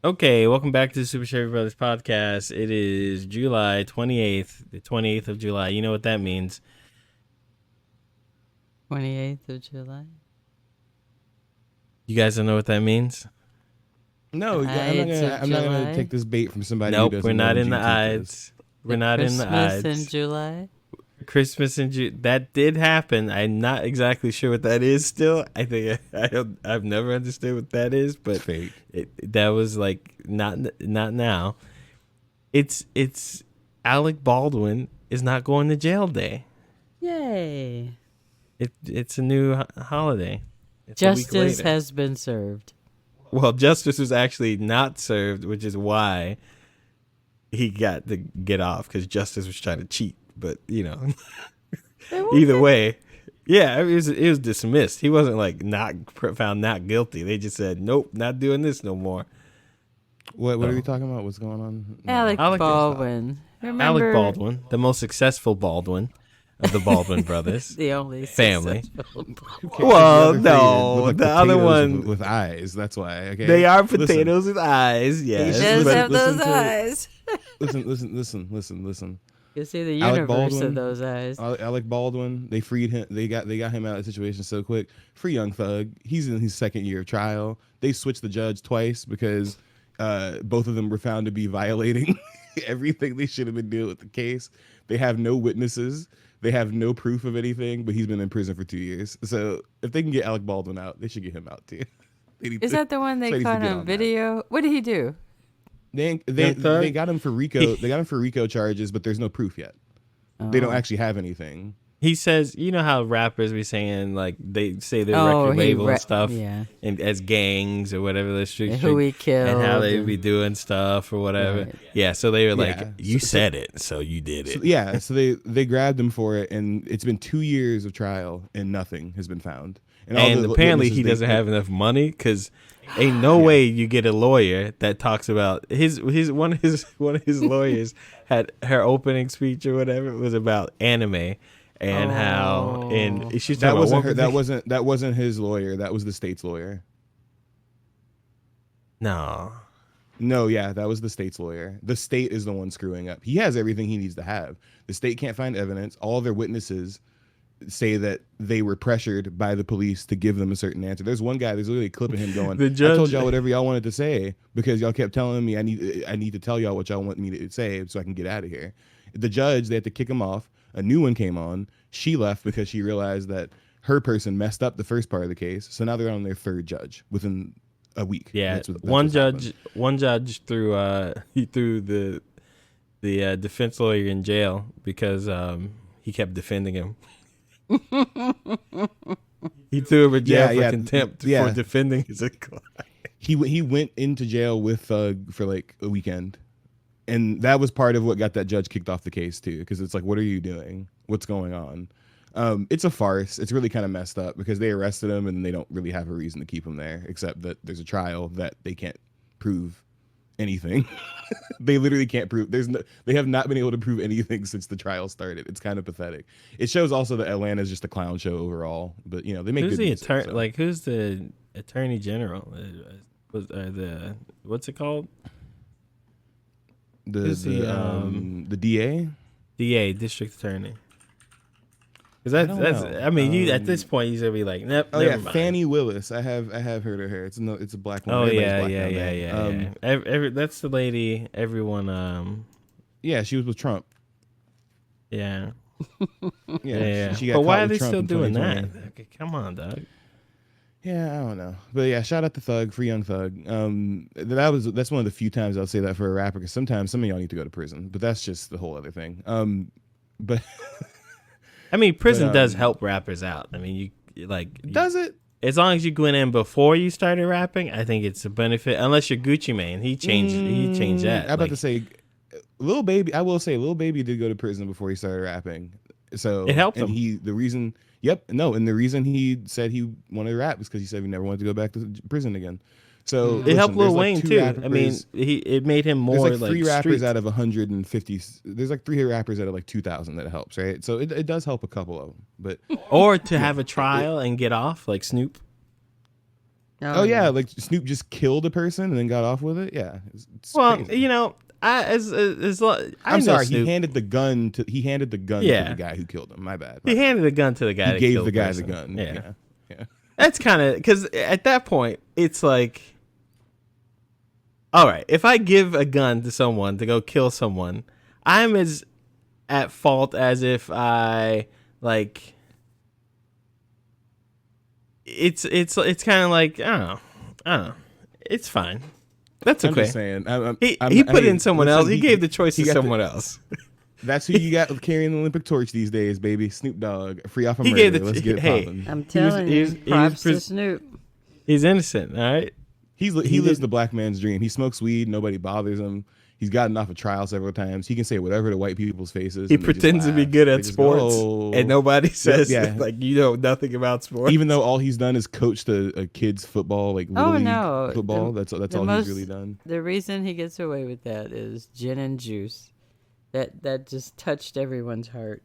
Okay, welcome back to the Super Chevy Brothers podcast. It is July 28th, the 28th of July. You know what that means. 28th of July. You guys don't know what that means? No, I'm not gonna take this bait from somebody who Nope, doesn't we're know not what in the Juneteenth is. Ides. We're not in the Christmas in Ides. July. Christmas in June. That did happen. I'm not exactly sure what that is still. I think I've never understood what that is, but Fake. that was like not now. It's Alec Baldwin is not going to jail day. Yay. It's a new holiday. It's a week Justice later. has been served. Well, justice was actually not served, which is why he got to get off, because justice was trying to cheat. But either way, yeah, it was dismissed. He wasn't like not found not guilty. They just said nope, not doing this no more. What are we talking about? What's going on? Alec Alec- Baldwin. Alec Remember Baldwin, the most successful Baldwin of the Baldwin brothers. the only Family. successful- Well, The other no, thing is, the other potatoes one- with eyes. That's why. Okay, They are Listen, potatoes with eyes. He Yes, does but have those listen to- eyes. Listen. You see the Alec universe Baldwin. of those eyes. Alec Baldwin. They freed him. They got him out of the situation so quick. Free Young Thug. He's in his second year of trial. They switched the judge twice because both of them were found to be violating everything they should have been doing with the case. They have no witnesses. They have no proof of anything, but he's been in prison for 2 years. So if they can get Alec Baldwin out, they should get him out too. Is that the one they caught on video? What did he do? They got him for RICO. They got him for RICO charges, but there's no proof yet. They don't actually have anything. he says, you know how rappers be saying like they say their Oh, record he label and stuff, yeah. and as gangs or whatever the street, Who he killed. and how they be doing stuff or whatever. Right. Yeah, so they were like, Yeah. you So- said it, so you did it. So, yeah, so they grabbed him for it, and it's been 2 years of trial, and nothing has been found. all And the apparently witnesses he they- doesn't have enough money, because ain't no way you get a lawyer that talks about his one of his lawyers had her opening speech or whatever was about anime and how and she's That talking wasn't about her. That wasn't his lawyer. That was the state's lawyer. no. No, yeah, that was the state's lawyer. The state is the one screwing up. He has everything he needs to have. The state can't find evidence. All their witnesses say that they were pressured by the police to give them a certain answer. There's one guy, there's literally a clip of him going, The I judge- told y'all whatever y'all wanted to say because y'all kept telling me I need to tell y'all what y'all want me to say so I can get out of here. The judge, they had to kick him off. A new one came on. She left because she realized that her person messed up the first part of the case. So now they're on their third judge within a week. Yeah, That's what's one happened. judge threw the defense lawyer in jail because he kept defending him. He threw him in jail for contempt for defending his client. He went into jail with Thug for like a weekend, and that was part of what got that judge kicked off the case too. Because it's like, what are you doing? What's going on? It's a farce. It's really kind of messed up because they arrested him and they don't really have a reason to keep him there except that there's a trial that they can't prove anything. They literally can't prove. They have not been able to prove anything since the trial started. It's kind of pathetic. It shows also that Atlanta is just a clown show overall. But they make Who's good the music, attorney? so. Like, who's the attorney general? What's it called? who's the DA. DA, district attorney. Because that's know. I mean, you at this point you're gonna be like, nope, Oh never yeah, mind. Fannie Willis. I have heard of her. It's a black woman. Oh Everybody's yeah, black yeah, down yeah, there. yeah, yeah. Every that's the lady. Everyone. Yeah, she was with Trump. Yeah. Yeah. She got But why caught are with they Trump still in doing 2020. that? Okay, come on, dog. Yeah, I don't know, but yeah, shout out to Thug, Free Young Thug. That's one of the few times I'll say that for a rapper, because sometimes some of y'all need to go to prison, but that's just the whole other thing. But I mean, prison But, does help rappers out. I mean, does it? as long as you went in before you started rapping, I think it's a benefit. Unless you're Gucci Mane, he changed that. I'm about to say, Lil Baby. I will say, Lil Baby did go to prison before he started rapping, so It helped and him. the reason he said he wanted to rap is because he said he never wanted to go back to prison again. So it helped Lil there's like Wayne two too. rappers- I mean, it made him there's more like three like rappers street. out of 150. There's like three rappers out of like 2,000 that it helps, right? So it does help a couple of them, but Or to have a trial and get off, like Snoop. Oh yeah, like Snoop just killed a person and then got off with it. Yeah. It's well, crazy. you know, I'm sorry. Snoop. He handed the gun to the guy who killed him. My bad. He handed the gun to the guy. He gave killed the guy person. the gun. Yeah. That's kind of because at that point it's like, all right, if I give a gun to someone to go kill someone, I'm as at fault as if I like. It's kind of like I don't know. It's fine. That's okay. I'm just saying. He put in someone else. He gave the choice to someone else. That's who you got carrying the Olympic torch these days, baby. Snoop Dogg, free off of murder. Let's get it popping. I'm telling you, props to Snoop. He's innocent, all right? He lives the black man's dream. He smokes weed. Nobody bothers him. He's gotten off a trial several times. He can say whatever to white people's faces. He pretends to be good at sports, and nobody says like you know nothing about sports. Even though all he's done is coached a kid's football, like little league football. That's all he's really done. The reason he gets away with that is gin and juice. That just touched everyone's heart.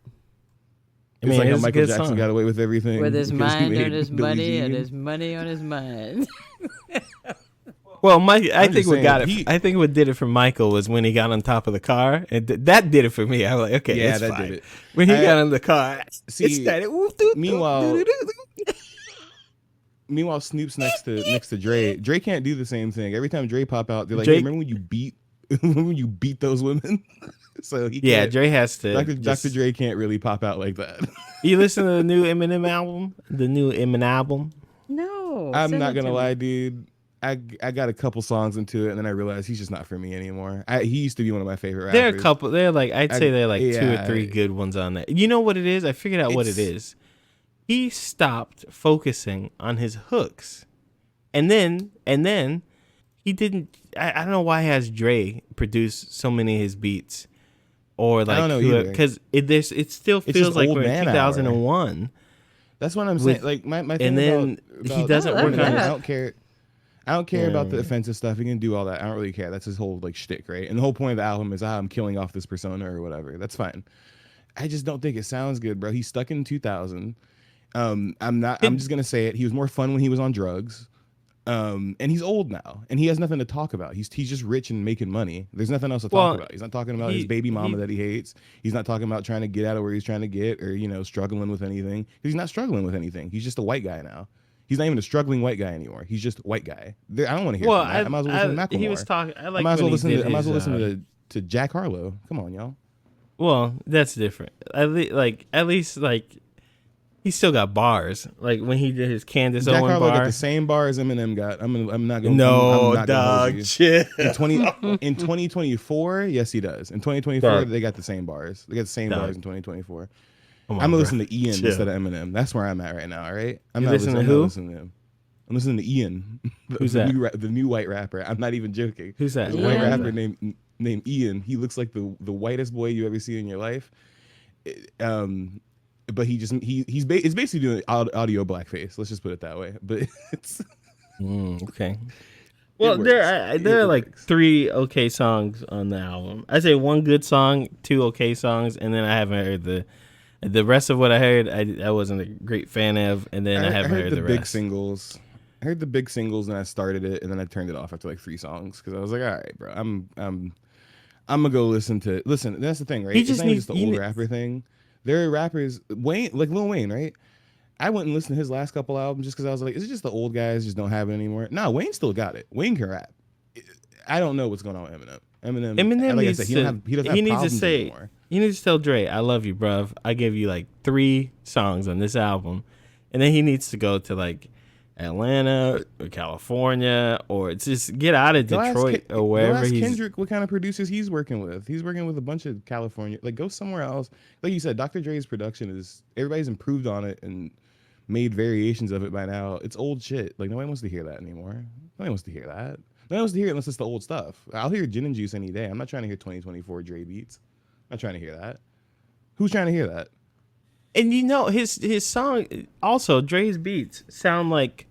It's like how Michael Jackson got away with everything. With his mind on his money and his money on his mind. Well, Mike, I think what did it for Michael was when he got on top of the car, and that did it for me. I was like, okay, yeah, that fine. Did it. When he got in the car, meanwhile, Snoop's next to Dre. Dre can't do the same thing. Every time Dre pop out, they're like, hey, remember when you beat those women? So Dre has to. Dr. Dre can't really pop out like that. You listen to the new Eminem album? The new Eminem album? No, I'm not gonna lie, dude. I got a couple songs into it, and then I realized he's just not for me anymore. He used to be one of my favorite rappers. There are a couple. I'd say there are like 2 or 3 good ones on there. You know what it is? I figured out what it is. He stopped focusing on his hooks, and then he didn't. I don't know why he has Dre produce so many of his beats, or like, I don't know either, because it still feels like we're in 2001. Hour. That's what I'm saying. Like my thing and then about he doesn't work on it. I don't care. I don't care about the offensive stuff. He can do all that. I don't really care. That's his whole like shtick, right? And the whole point of the album is I'm killing off this persona or whatever. That's fine. I just don't think it sounds good, bro. He's stuck in 2000. I'm just gonna say it. He was more fun when he was on drugs. And he's old now, and he has nothing to talk about. He's just rich and making money. There's nothing else to talk about. He's not talking about his baby mama that he hates. He's not talking about trying to get out of where he's trying to get, or struggling with anything. He's not struggling with anything. He's just a white guy now. He's not even a struggling white guy anymore. He's just a white guy. I don't want to hear. Well, I might as well listen to Macklemore. He was talking. I might as well listen to Jack Harlow. Come on, y'all. Well, that's different. At least he still got bars. Like when he did his Candace Jack Owen Harlow bar. Got the same bars Eminem got. I'm not going. No, dog. Chill. In 2024, yes, he does. In 2024, they got the same bars. They got the same bars in 2024. I'm gonna listen to Ian instead of Eminem. That's where I'm at right now. All right. I'm not listening to who? I'm listening to Ian. Who's that? The new white rapper. I'm not even joking. Who's that? The white rapper named Ian. He looks like the whitest boy you ever see in your life. But it's basically doing audio blackface. Let's just put it that way. But it's okay. Well, there are like 3 okay songs on the album. I say 1 good song, 2 okay songs, and then I haven't heard the rest of what I heard. I wasn't a great fan of, and then I haven't heard the rest. Big singles. I heard the big singles, and I started it, and then I turned it off after like 3 songs because I was like, all right, bro, I'm gonna go listen. That's the thing, right? It's not just the old rapper thing. There are rappers, Wayne, like Lil Wayne, right? I went and listened to his last couple albums just because I was like, is it just the old guys just don't have it anymore? No, Wayne still got it. Wayne can rap. I don't know what's going on with Eminem. Eminem like I said, he doesn't have problems anymore. He needs to tell Dre, I love you, bruv. I gave you like 3 songs on this album. And then he needs to go to like Atlanta or California, or just get out of Detroit or wherever he's. Kendrick, what kind of producers he's working with? He's working with a bunch of California. Like, go somewhere else. Like you said, Dr. Dre's production is, everybody's improved on it and made variations of it by now. It's old shit. Like, nobody wants to hear that anymore. Nobody wants to hear that. Nobody wants to hear it unless it's the old stuff. I'll hear Gin and Juice any day. I'm not trying to hear 2024 Dre beats. I'm not trying to hear that. Who's trying to hear that? And his song, also Dre's beats sound like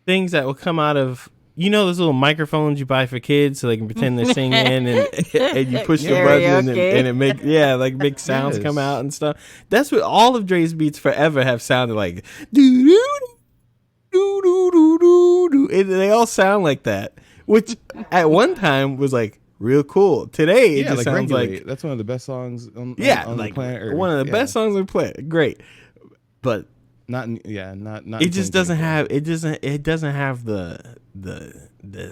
things that will come out of, those little microphones you buy for kids so they can pretend they're singing, and you push the button and it makes sounds come out and stuff. That's what all of Dre's beats forever have sounded like. Doo-doo-doo. do do do do do. And they all sound like that, which at one time was like real cool. Today it just sounds Regulate. like That's one of the best songs on like the planet Earth. one of the best songs on the planet. Great, but not it just doesn't have it doesn't have the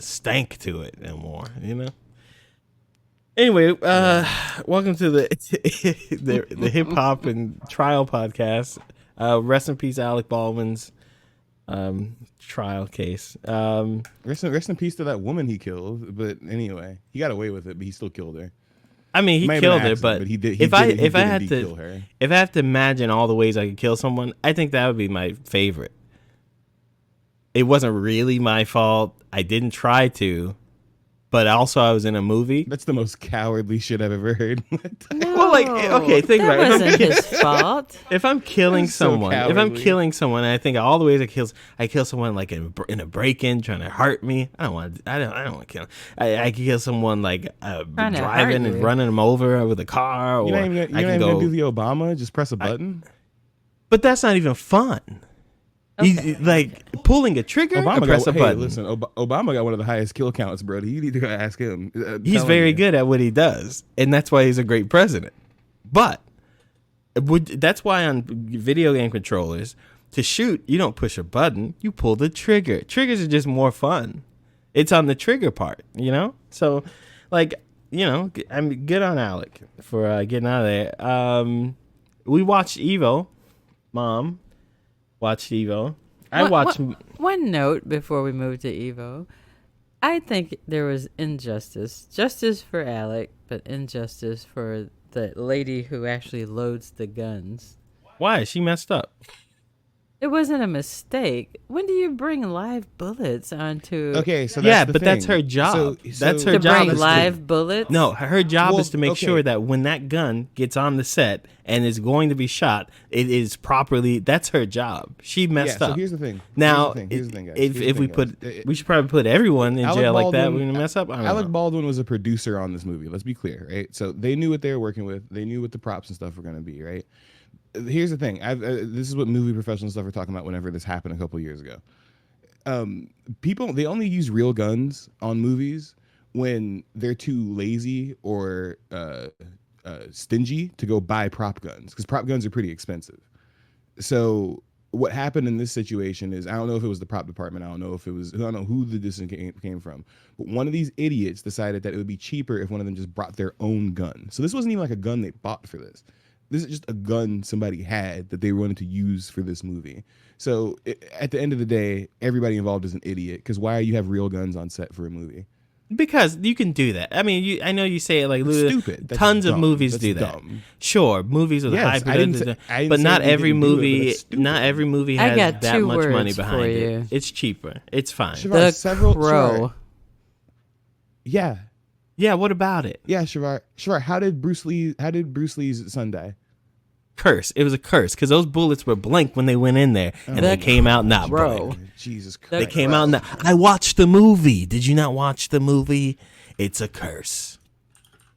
stank to it anymore. You know. Anyway, welcome to the hip hop and trial podcast. Rest in peace, Alec Baldwin's trial case. Rest in peace to that woman he killed. But anyway, he got away with it, but he still killed her. I mean, he killed her, but he did. If I had to kill her. If I have to imagine all the ways I could kill someone, I think that would be my favorite. It wasn't really my fault. I didn't try to. But also, I was in a movie. That's the most cowardly shit I've ever heard. No, Well, like, okay, think about it. That wasn't his fault. If I'm killing That's so someone, and I think all the ways I kill someone like in a break-in trying to hurt me. I don't want to kill. I can kill someone like driving and running them over with a car. Or You're not even gonna do the Obama. Just press a button. But that's not even fun. Okay. Like pulling a trigger or press a button. Listen, Obama got one of the highest kill counts, bro. You need to go ask him. He's very good at what he does, and that's why he's a great president. But that's why on video game controllers, to shoot, you don't push a button, you pull the trigger. Triggers are just more fun. It's on the trigger part, you know? So, like, you know, I'm good on Alec for getting out of there. We watched Evo. Mom watched Evo. I watched... One note before we move to Evo. I think there was injustice. Justice for Alec, but injustice for the lady who actually loads the guns. Why? She messed up. It wasn't a mistake. When do you bring live bullets onto... Okay, so that's that's her job. That's her to job. bring live bullets? No, her job is to make okay. sure that when that gun gets on the set and is going to be shot, it is properly... That's her job. She messed up. So here's the thing. Now, here's the thing, guys. if we put... We should probably put everyone in jail like that when we mess up. I don't Alec know. Baldwin was a producer on this movie. Let's be clear, right? So they knew what they were working with. They knew what the props and stuff were going to be, right? Here's the thing. This is what movie professional stuff are talking about whenever this happened a couple of years ago. People, they only use real guns on movies when they're too lazy or stingy to go buy prop guns, because prop guns are pretty expensive. So what happened in this situation is, I don't know if it was the prop department. I don't know who the decision came from. But one of these idiots decided that it would be cheaper if one of them just brought their own gun. So this wasn't even like a gun they bought for this. This is just a gun somebody had that they wanted to use for this movie. So at the end of the day, everybody involved is an idiot, because why you have real guns on set for a movie? Because you can do that. I mean, I know you say it like stupid. That's tons of dumb. movies That's do that. dumb. Sure, movies with high production, but not every movie. Not every movie has that much money behind it. It's cheaper. It's fine. The Crow. Yeah. Yeah. What about it? Yeah, Shavar. How did Bruce Lee's son die? Curse. It was a curse, because those bullets were blank when they went in there, and they came out not blank. Jesus Christ. They came out not. I watched the movie. Did you not watch the movie? It's a curse.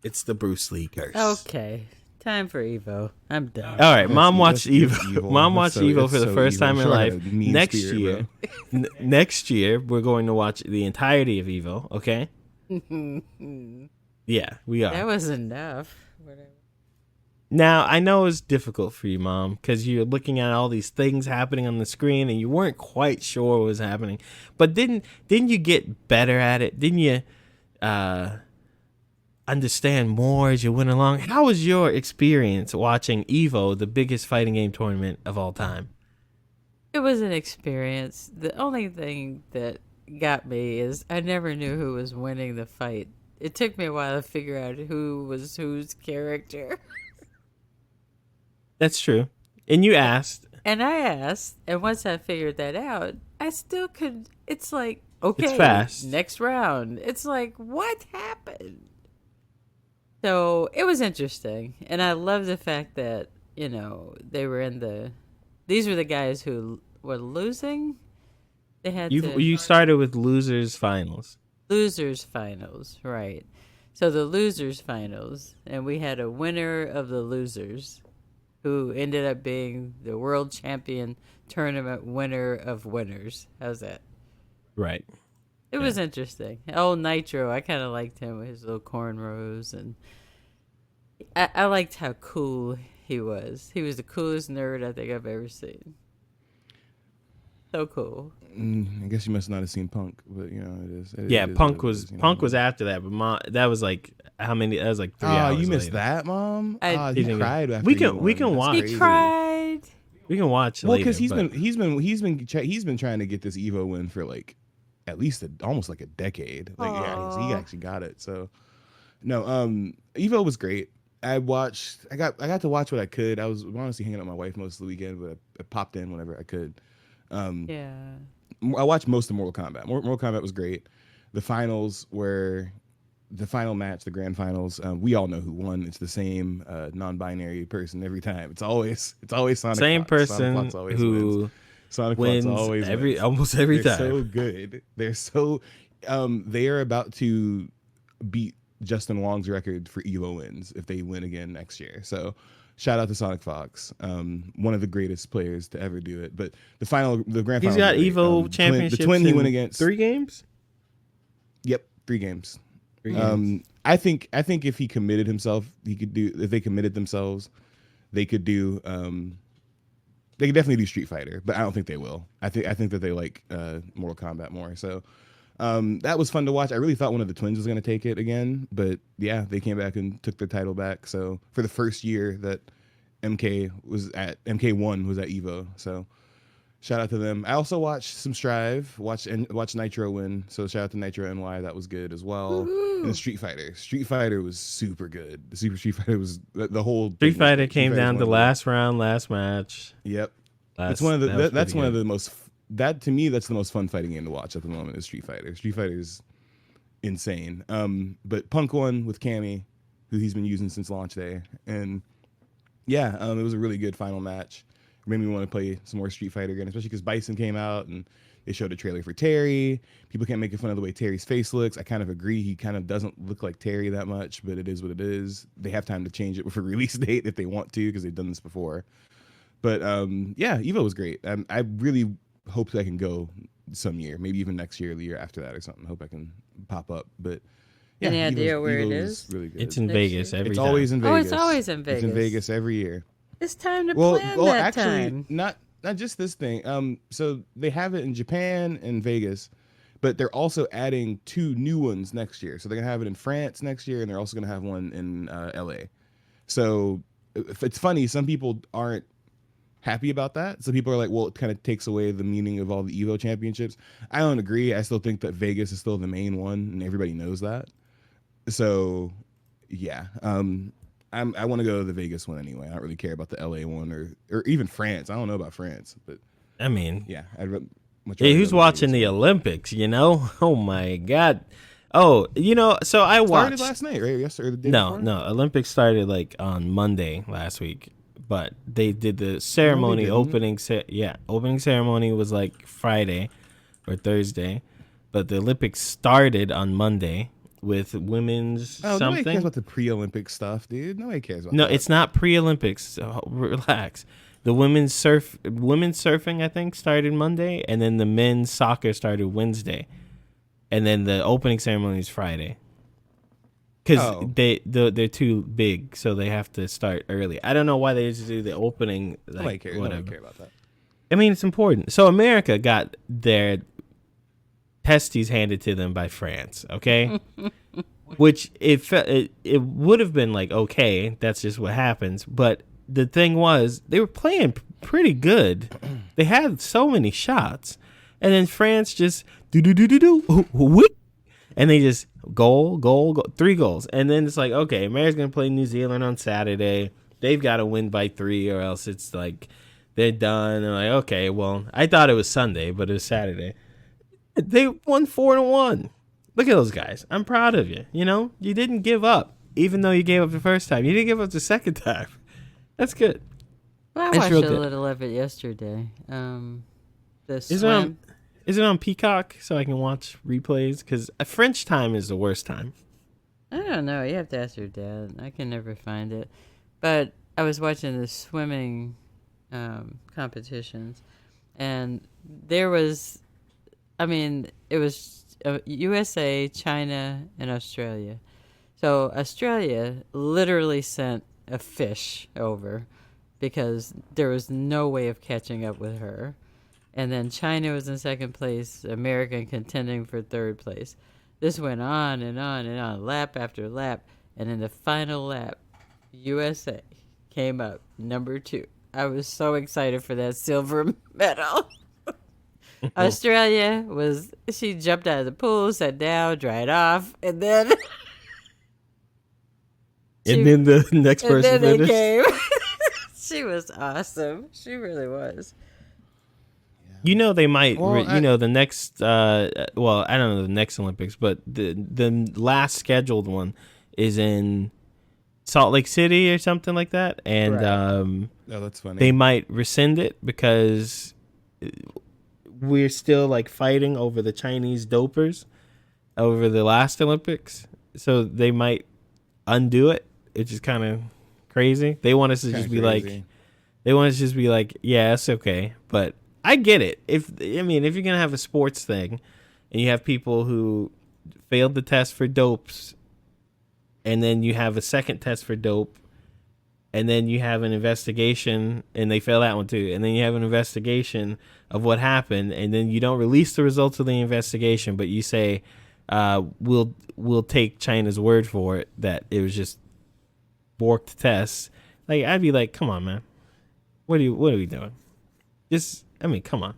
It's the Bruce Lee curse. Okay. Time for Evo. I'm done. All right, Mom watched Evil. Evo. Mom watched Evo for the first time in life. Next spirit, year, next year we're going to watch the entirety of Evo. Okay? Yeah, we are. That was enough. Whatever. Now, I know it's difficult for you, Mom, because you're looking at all these things happening on the screen and you weren't quite sure what was happening. But didn't you get better at it? Didn't you understand more as you went along? How was your experience watching Evo, the biggest fighting game tournament of all time? It was an experience. The only thing that got me is I never knew who was winning the fight. It took me a while to figure out who was whose character. That's true. And you asked. And I asked, and once I figured that out, I still could. It's like, okay, it's fast. Next round. It's like, what happened? So it was interesting. And I love the fact that, you know, they were these were the guys who were losing. They had you started with losers finals. Losers finals, right. So the losers finals, and we had a winner of the losers. who ended up being the world champion tournament winner of winners. How's that? Right. It was interesting. Oh, Nitro, I kind of liked him with his little cornrows, and I liked how cool he was. He was the coolest nerd I think I've ever seen. So cool. I guess you must not have seen Punk, but you know it is. Yeah, it is Punk what it was is, you know? Punk was after that, but that was like how many? That was like 3 Oh, hours. you missed later. that, Mom. I- He You cried after we you can- we won. can That's watch. He crazy. cried. We can watch Well, later. because but he's been trying to get this Evo win for like at least almost like a decade. Like yeah, he Aw. actually got it. So no, Evo was great. I got to watch what I could. I was honestly hanging out with my wife most of the weekend, but I popped in whenever I could. Yeah. I watched most of Mortal Kombat. Mortal Kombat was great. The finals were the final match, the grand finals. We all know who won. It's the same non-binary person every time. It's always Sonic. same Fox. Sonic person Fox always who wins. Sonic wins Fox always wins. almost every They're time. so good. They're so they are about to beat Justin Wong's record for Evo wins if they win again next year. So shout out to Sonic Fox, one of the greatest players to ever do it. But the grand He's final, got was great. Evo The championships. twin he in went against 3 games. Yep, 3 games. 3 games. I think if he committed himself, he could do. If they committed themselves, they could do. They could definitely do Street Fighter, but I don't think they will. I think that they like Mortal Kombat more. So that was fun to watch. I really thought one of the twins was going to take it again, but yeah, they came back and took their title back. So for the first year that MK1 was at Evo, so shout out to them. I also watched some Strive, watched Nitro win. So shout out to Nitro NY, that was good as well. Woo-hoo. And Street Fighter was super good. The Super Street Fighter was the whole thing Street was Fighter good. came Street Fighter's down one to of the- last round, last match. Yep. That's One of the that was that's pretty one of good. the most that to me that's the most fun fighting game to watch at the moment is Street Fighter. Street Fighter is insane. But Punk won with Cammy, who he's been using since launch day, and yeah, it was a really good final match. It made me want to play some more Street Fighter again, especially because Bison came out and they showed a trailer for Terry. People can't make fun of the way Terry's face looks. I kind of agree. He kind of doesn't look like Terry that much, but it is what it is. They have time to change it with a release date if they want to, because they've done this before. But yeah, Evo was great. I really hope that I can go some year, maybe even next year or the year after that or something. Hope I can pop up. But yeah, Any idea where it Evo's is? really good. It's in Next Vegas year. every It's time. always in Oh, Vegas. it's always in Vegas. It's in Vegas every year. It's time to Well, plan that actually, time. not just this thing. So they have it in Japan and Vegas, but they're also adding 2 new ones next year. So they're gonna have it in France next year, and they're also gonna have one in LA. So it's funny. Some people aren't happy about that. So people are like, well, it kind of takes away the meaning of all the Evo championships. I don't agree. I still think that Vegas is still the main one, and everybody knows that. So yeah, I want to go to the Vegas one anyway. I don't really care about the LA one or even France. I don't know about France, but I mean, yeah, I'd much hey, rather who's go to watching Vegas the one. Olympics? You know? Oh my God. Oh, so I Started watched. last night, right? Yesterday, or the day No, before? no. Olympics started like on Monday last week, but they did the ceremony didn't. opening. Opening ceremony was like Friday or Thursday, but the Olympics started on Monday with women's Oh, nobody cares something. about the pre-Olympic stuff, dude. Nobody cares about No, that. it's not pre-Olympics. So relax. The women's surfing, I think, started Monday, and then the men's soccer started Wednesday, and then the opening ceremony is Friday. Because Oh. they're too big, so they have to start early. I don't know why they just do the opening. Nobody Like, cares. whatever. Nobody care about that. I mean, it's important. So America got their testes handed to them by France. Okay. Which it would have been like, okay, that's just what happens. But the thing was, they were playing pretty good. They had so many shots, and then France just and they just goal, 3 goals, and then it's like, okay, America's gonna play New Zealand on Saturday. They've got to win by 3, or else it's like they're done. They're like, okay, well, I thought it was Sunday, but it was Saturday. They won 4-1. Look at those guys. I'm proud of you. You know, you didn't give up, even though you gave up the first time. You didn't give up the second time. That's good. Well, I It's watched real a good. little of it yesterday. The Is it swim. on? Is it on Peacock so I can watch replays? Because French time is the worst time. I don't know. You have to ask your dad. I can never find it. But I was watching the swimming competitions, and there was, I mean, it was USA, China, and Australia. So Australia literally sent a fish over because there was no way of catching up with her. And then China was in second place, America contending for third place. This went on and on and on, lap after lap. And in the final lap, USA came up number 2. I was so excited for that silver medal. Australia she jumped out of the pool, sat down, dried off, and then... then the next person they finished. came. She was awesome. She really was. You know they might. Well, The next. Well, I don't know the next Olympics, but the last scheduled one is in Salt Lake City or something like that, and Right. Oh, that's funny. they might rescind it because we're still like fighting over the Chinese dopers over the last Olympics, so they might undo it. It's just kind of crazy. They want us to just be like, yeah, it's okay, but I get it. If you're gonna have a sports thing, and you have people who failed the test for dopes, and then you have a second test for dope, and then you have an investigation, and they fail that one too, and then you have an investigation of what happened, and then you don't release the results of the investigation, but you say, we'll take China's word for it that it was just borked tests. Like, I'd be like, come on, man, what are we doing? Come on.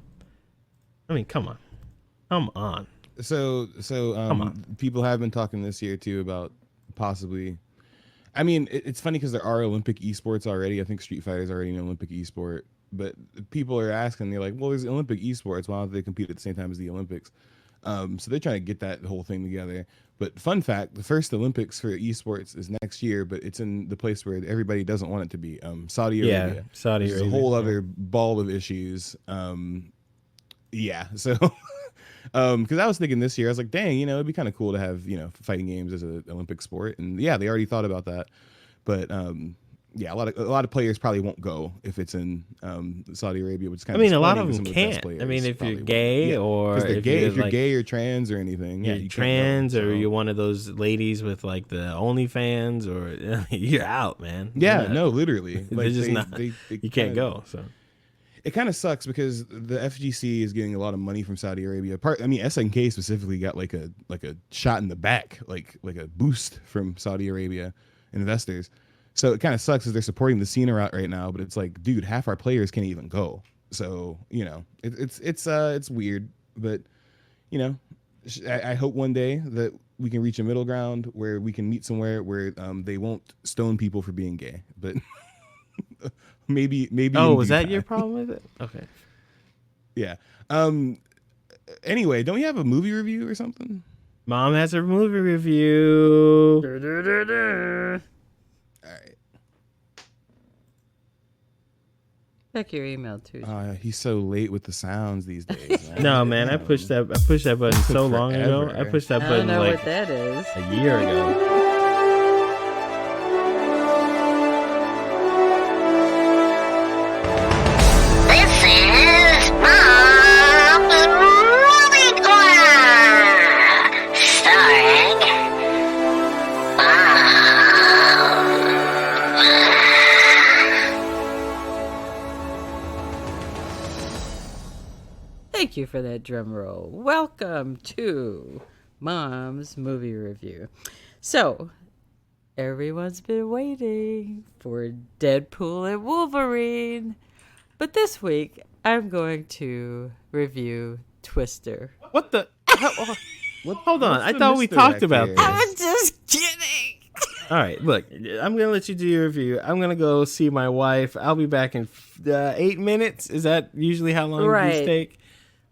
Come on. So Come on. people have been talking this year too about possibly. I mean, it's funny because there are Olympic esports already. I think Street Fighter is already an Olympic esport, but people are asking, they're like, well, there's Olympic esports. Why don't they compete at the same time as the Olympics? So they're trying to get that whole thing together. But fun fact, the first Olympics for esports is next year, but it's in the place where everybody doesn't want it to be, Saudi Arabia. Yeah, Saudi There's Arabia. a whole other ball of issues. So because I was thinking this year, I was like, dang, it'd be kind of cool to have, fighting games as an Olympic sport. And yeah, they already thought about that. But yeah, a lot of players probably won't go if it's in Saudi Arabia, which is kind of a lot of disappointing them 'cause some the best can't. players If you're probably won't. gay Yeah, or 'cause they're if gay, you're, if you're like, gay or trans or anything, yeah, you're you trans can't go, or so. you're one of those ladies with like the OnlyFans, or you're out, man. Yeah, You're not- no, literally, They're just not. they You can't kinda- go. So It kind of sucks because the FGC is getting a lot of money from Saudi Arabia. SNK specifically got like a shot in the back, like a boost from Saudi Arabia investors. So it kind of sucks because they're supporting the scene route right now, but it's like, dude, half our players can't even go. So it's weird, but I hope one day that we can reach a middle ground where we can meet somewhere where they won't stone people for being gay, but. maybe. Oh, in was due that time. your problem with it? Okay. Yeah. Anyway, don't we have a movie review or something? Mom has a movie review. All right. Check your email too. He's so late with the sounds these days. No, man, I pushed that button so long ago. forever. I pushed that I don't button know like what that is. a year ago. This is Mom's Movie Corner, starring Thank you for that drum roll. Welcome to Mom's Movie Review. So, everyone's been waiting for Deadpool and Wolverine. But this week, I'm going to review Twister. What the? Hold on. what's I the thought we mystery talked back about here? this. I was just kidding. All right, look, I'm going to let you do your review. I'm going to go see my wife. I'll be back in 8 minutes. Is that usually how long Right. these take?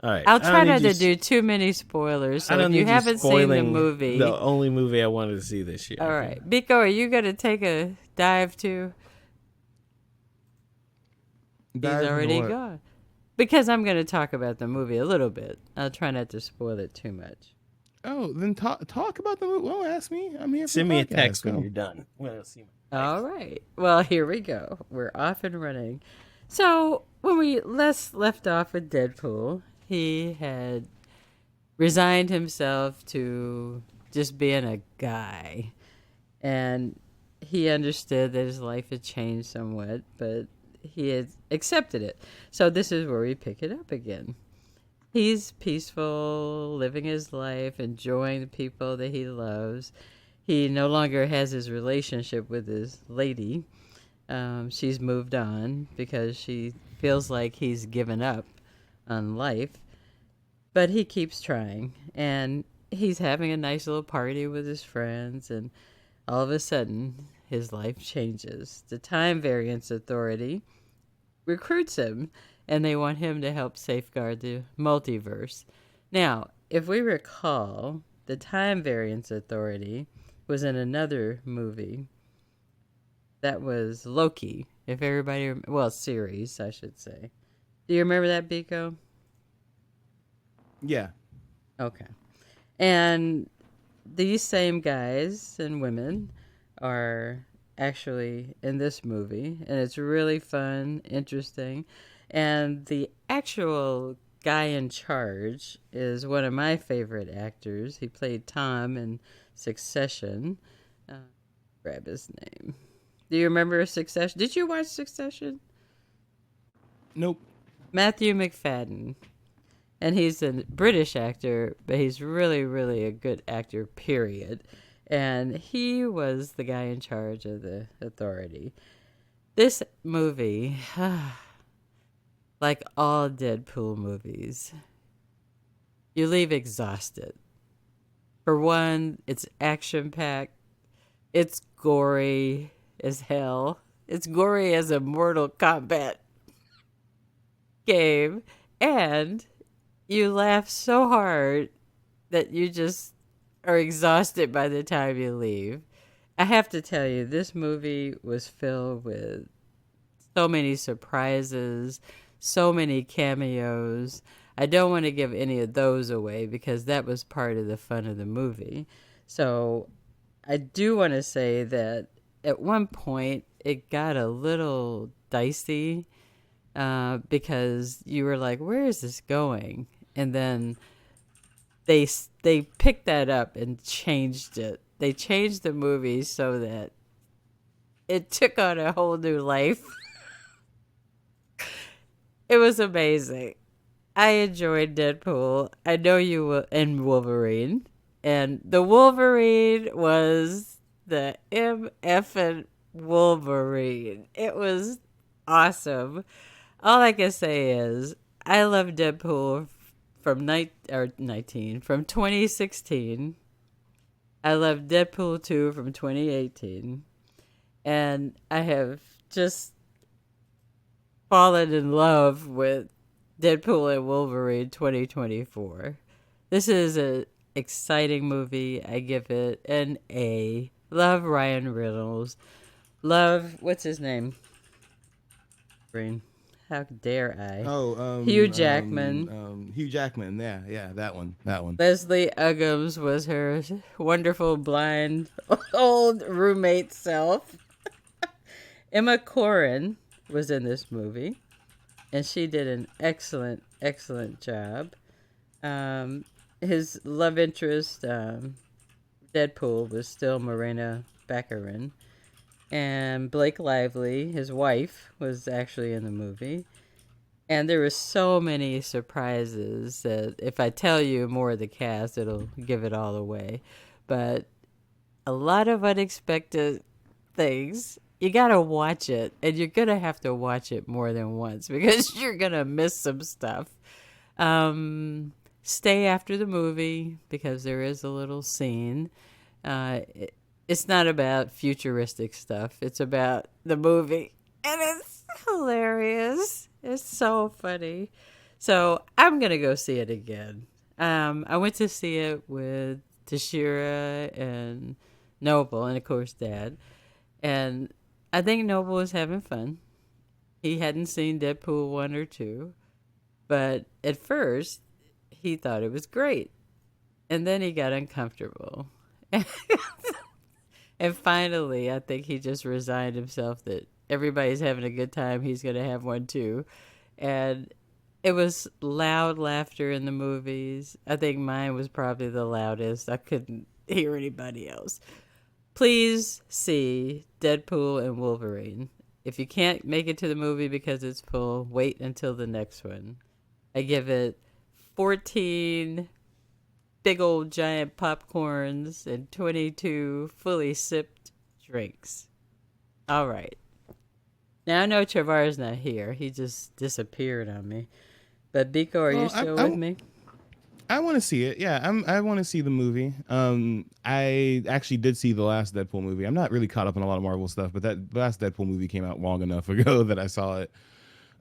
All right. I'll I don't try need not you to do too many spoilers. I So don't if need you haven't seen the spoiling movie, the only movie I wanted to see this year. all right. Biko, are you going to take a dive too? He's Dive into already what? gone. Because I'm going to talk about the movie a little bit. I'll try not to spoil it too much. Oh, then talk about the movie. Well, ask me. I'm here. Send for me the a podcast. text when Go. you're done. Well, see. All right. Well, here we go. We're off and running. So when we left off with Deadpool, he had resigned himself to just being a guy, and he understood that his life had changed somewhat, but he had accepted it. So this is where we pick it up again. He's peaceful, living his life, enjoying the people that he loves. He no longer has his relationship with his lady. She's moved on because she feels like he's given up on life. But he keeps trying, and he's having a nice little party with his friends, and all of a sudden, his life changes. The Time Variance Authority recruits him, and they want him to help safeguard the multiverse. Now, if we recall, the Time Variance Authority was in another movie. That was Loki, if everybody, series, I should say. Do you remember that, Biko? Yeah. Okay. And these same guys and women are actually in this movie, and it's really fun, interesting. And the actual guy in charge is one of my favorite actors. He played Tom in Succession. Grab his name. Do you remember Succession? Did you watch Succession? Nope. Matthew McFadden. And he's a British actor, but he's really, really a good actor, period. And he was the guy in charge of the authority. This movie, like all Deadpool movies, you leave exhausted. For one, it's action-packed. It's gory as hell. It's gory as a Mortal Kombat game. And you laugh so hard that you just are exhausted by the time you leave. I have to tell you, this movie was filled with so many surprises, so many cameos. I don't want to give any of those away because that was part of the fun of the movie. So I do want to say that at one point it got a little dicey because you were like, where is this going? And then they picked that up and changed it. They changed the movie so that it took on a whole new life. It was amazing. I enjoyed Deadpool. I know you will, and Wolverine. And the Wolverine was the MFing Wolverine. It was awesome. All I can say is I love Deadpool from 2016. I love Deadpool 2 from 2018. And I have just fallen in love with Deadpool and Wolverine 2024. This is an exciting movie. I give it an A. Love Ryan Reynolds. Love, what's his name? Green. How dare I? Hugh Jackman. Hugh Jackman. Yeah, that one. Leslie Uggams was her wonderful blind old roommate self. Emma Corrin was in this movie, and she did an excellent job. His love interest, Deadpool, was still Morena Baccarin. And Blake Lively, his wife, was actually in the movie. And there were so many surprises that if I tell you more of the cast, it'll give it all away. But a lot of unexpected things. You got to watch it, and you're going to have to watch it more than once because you're going to miss some stuff. Stay after the movie because there is a little scene. It's not about futuristic stuff. It's about the movie. And it's hilarious. It's so funny. So I'm going to go see it again. I went to see it with Tashira and Noble and, of course, Dad. And I think Noble was having fun. He hadn't seen Deadpool 1 or 2. But at first, he thought it was great. And then he got uncomfortable. And finally, I think he just resigned himself that everybody's having a good time. He's going to have one too. And it was loud laughter in the movies. I think mine was probably the loudest. I couldn't hear anybody else. Please see Deadpool and Wolverine. If you can't make it to the movie because it's full, wait until the next one. I give it 14 big old giant popcorns and 22 fully sipped drinks. All right. Now I know Trevor's not here. He just disappeared on me. But Biko, are you still with me? I want to see it. Yeah, I want to see the movie. I actually did see the last Deadpool movie. I'm not really caught up on a lot of Marvel stuff, but that last Deadpool movie came out long enough ago that I saw it.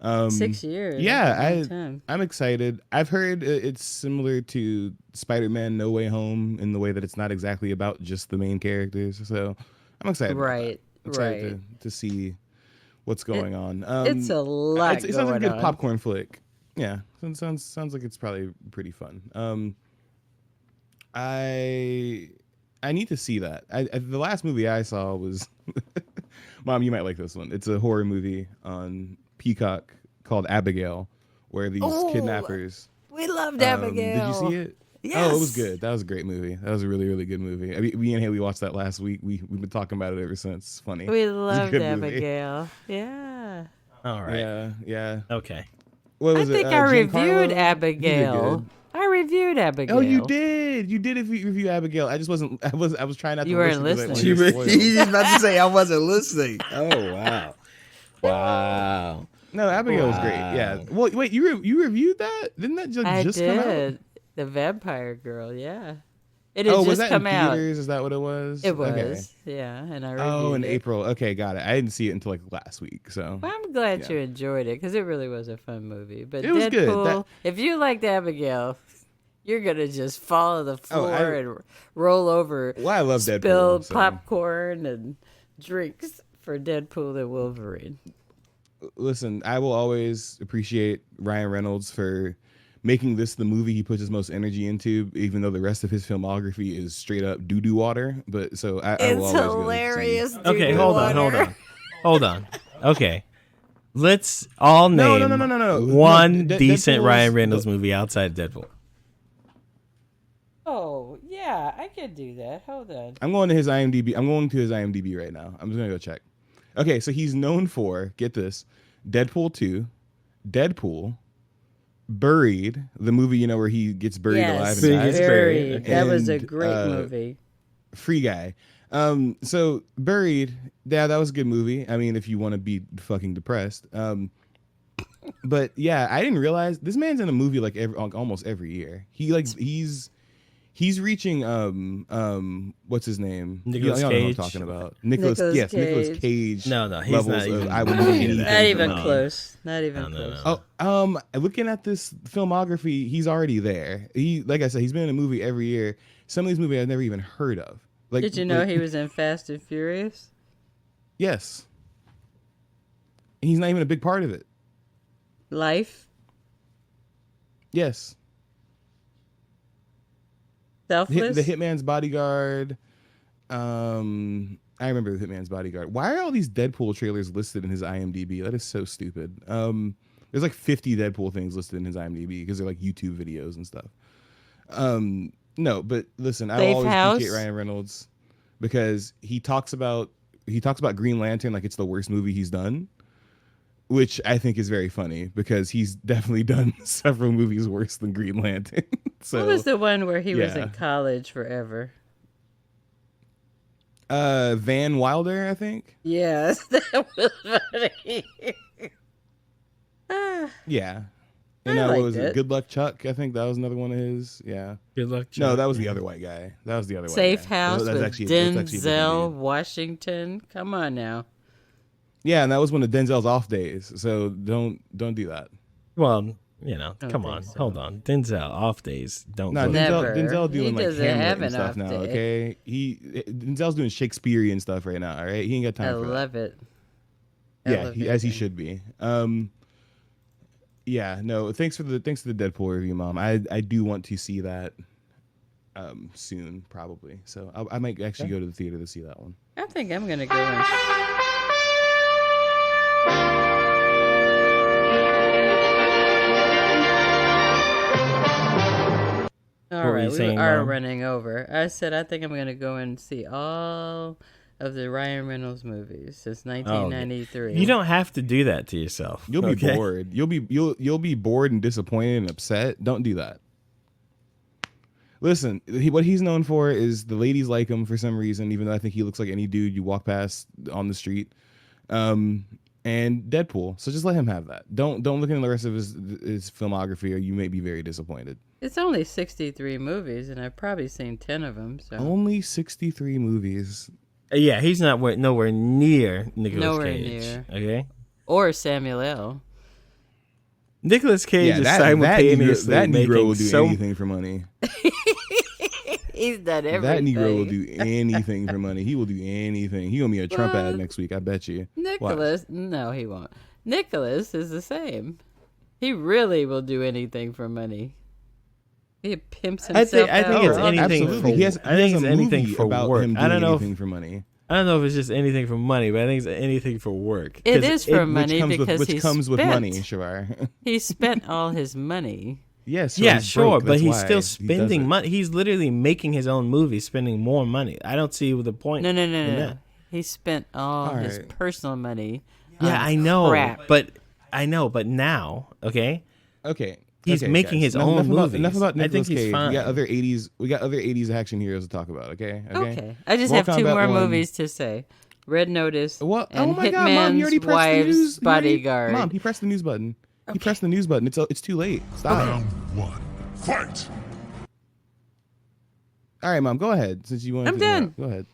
6 years. Yeah, I'm excited. I've heard it's similar to Spider-Man No Way Home in the way that it's not exactly about just the main characters. So I'm excited. Right, to see what's going on. It's a lot. It sounds like a good popcorn flick. Yeah, it sounds like it's probably pretty fun. I need to see that. The last movie I saw was Mom, you might like this one. It's a horror movie on Peacock called Abigail, where these kidnappers. We loved Abigail. Did you see it? Yes. Oh, it was good. That was a great movie. That was a really, really good movie. I mean, me and Haley watched that last week. We've been talking about it ever since. It's funny. We loved Abigail. Yeah. All right. Yeah. Okay. What I was think it? I reviewed Giancarlo? Abigail. I reviewed Abigail. Oh, you did. You did review Abigail. I just wasn't. I was trying not to. You weren't listen 'cause I listening. wanted to spoil. He's about to say I wasn't listening. Oh wow. Wow. No, Abigail was great. Yeah. Well, wait. You reviewed that? Didn't that just come out? did. The Vampire Girl. Yeah. It had Oh, was just that come in out. theaters? Is that what it was? It was. Okay. Yeah. And I reviewed Oh, in it. April. Okay, got it. I didn't see it until like last week. So. Well, I'm glad Yeah. you enjoyed it because it really was a fun movie. But It was good. Deadpool, if you liked Abigail, you're gonna just fall on the floor I- and roll over. Well, I love Deadpool. Spilled so- popcorn and drinks for Deadpool and Wolverine. Listen, I will always appreciate Ryan Reynolds for making this the movie he puts his most energy into, even though the rest of his filmography is straight up doo-doo water. But so I will It's always go hilarious. see- Okay, doo-doo hold on. water. Hold on. Okay. Let's all No, name no. one No, decent Deadpool's- Ryan Reynolds movie outside Deadpool. Oh, yeah, I could do that. Hold on. I'm going to his IMDb. I'm going to his IMDb right now. I'm just gonna go check. Okay, so he's known for, get this, Deadpool 2, Deadpool, Buried, the movie, you know, where he gets buried alive and dies. Buried. That was a And, great movie. Free Guy. So Buried, yeah, that was a good movie. I mean, if you want to be fucking depressed. But yeah, I didn't realize this man's in a movie like almost every year. He's reaching what's his name? Nicolas you know Cage? what I'm talking about. Nicolas Cage. Cage. No, he's levels not of even. I would do anything Not even for him. close. Not even No. close. Oh, looking at this filmography, he's already there. He, like I said, he's been in a movie every year. Some of these movies I've never even heard of. Like, Did you know he was in Fast and Furious? Yes. He's not even a big part of it. Life? Yes. Selfless? The Hitman's Bodyguard. I remember the Hitman's Bodyguard. Why are all these Deadpool trailers listed in his IMDb? That is so stupid. There's like 50 Deadpool things listed in his IMDb because they're like YouTube videos and stuff. No, but listen, I Safe always House? appreciate Ryan Reynolds because he talks about Green Lantern like it's the worst movie he's done, which I think is very funny because he's definitely done several movies worse than Green Lantern. So what was the one where he was yeah. in college forever? Van Wilder, I think. Yes, that was funny. Yeah. I And what liked was it. it? Good Luck Chuck. I think that was another one of his. Yeah. Good luck. No, Chuck. that was the other white guy. That was the other white Safe guy. House That's with actually a different Denzel dude. Washington. Come on now. Yeah, and that was one of Denzel's off days. So don't do that. Well, come think on. so. Hold on. Denzel off days. Don't. No, go- Never. Denzel doing He like doesn't Hamlet have and an stuff off now. day. Okay, Denzel's doing Shakespearean stuff right now. All right, he ain't got time I for that. love it. Yeah, as he Elevating. should be. Yeah, no, thanks for the Deadpool review, Mom. I do want to see that. soon, probably. So I might actually go to the theater to see that one. I think I'm gonna go and. All were you right, we saying, are Mom? running over. I said I think I'm gonna go and see all of the Ryan Reynolds movies since 1993. You don't have to do that to yourself. You'll be okay? bored. You'll be bored and disappointed and upset. Don't do that. Listen, what he's known for is the ladies like him for some reason, even though I think he looks like any dude you walk past on the street. And Deadpool. So just let him have that. Don't look into the rest of his filmography, or you may be very disappointed. It's only 63 movies, and I've probably seen 10 of them. So Only 63 movies. Yeah, he's not nowhere near Nicolas Nowhere Cage. near. Okay, or Samuel L. Nicolas Cage is that simultaneously Negro making will do so anything for money. He's done everything. That Negro will do anything for money. He will do anything. He gonna be a Trump ad next week. I bet you. Nicholas, no, he won't. Nicholas is the same. He really will do anything for money. He pimps I himself think out. it's for anything other for. Absolutely. I think it's a anything movie for about work. him I don't doing know. anything for money. I don't know if it's just anything for money, but I think it's anything for work. It 'Cause is for money because which he's comes with spent. money, Shavar. He spent all his money. Yes. Yeah, he's sure, broke, but that's he's why still he does spending it. money. He's literally making his own movie, spending more money. I don't see the point. No. in that. He spent all his right. personal money. Yeah, on I know, crap. but now, okay, Okay. He's okay, making guys. his own enough movies. Enough about I think Nicolas he's Cage. fine. We got other 80s action heroes to talk about. Okay. Okay. I just Mortal have two Kombat more 1. movies to say. Red Notice What? and Oh my God, Mom! You already Hitman's pressed the Wife's news. Bodyguard. Mom, he pressed the news button. He pressed the news button. It's too late. Stop. Round one. Fight! All right, Mom. Go ahead. Since you want. I'm done. Go ahead.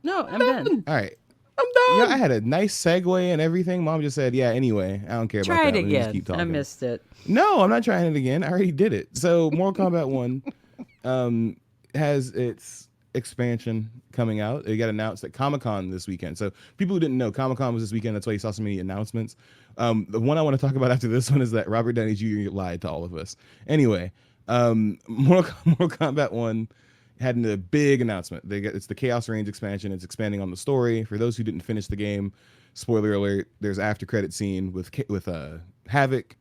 No, I'm done. All right. I'm done. Yeah, I had a nice segue and everything. Mom just said, "Yeah, anyway, I don't care about Try that. it Let me just again. keep I talking." missed it. No, I'm not trying it again. I already did it. So, Mortal Kombat 1 has its expansion coming out. It got announced at Comic-Con this weekend. So, people who didn't know, Comic-Con was this weekend. That's why you saw so many announcements. The one I want to talk about after this one is that Robert Downey Jr. lied to all of us. Anyway, Mortal Kombat 1 had a big announcement. It's the Chaos Reigns expansion. It's expanding on the story. For those who didn't finish the game, spoiler alert, there's an after credit scene with Havoc,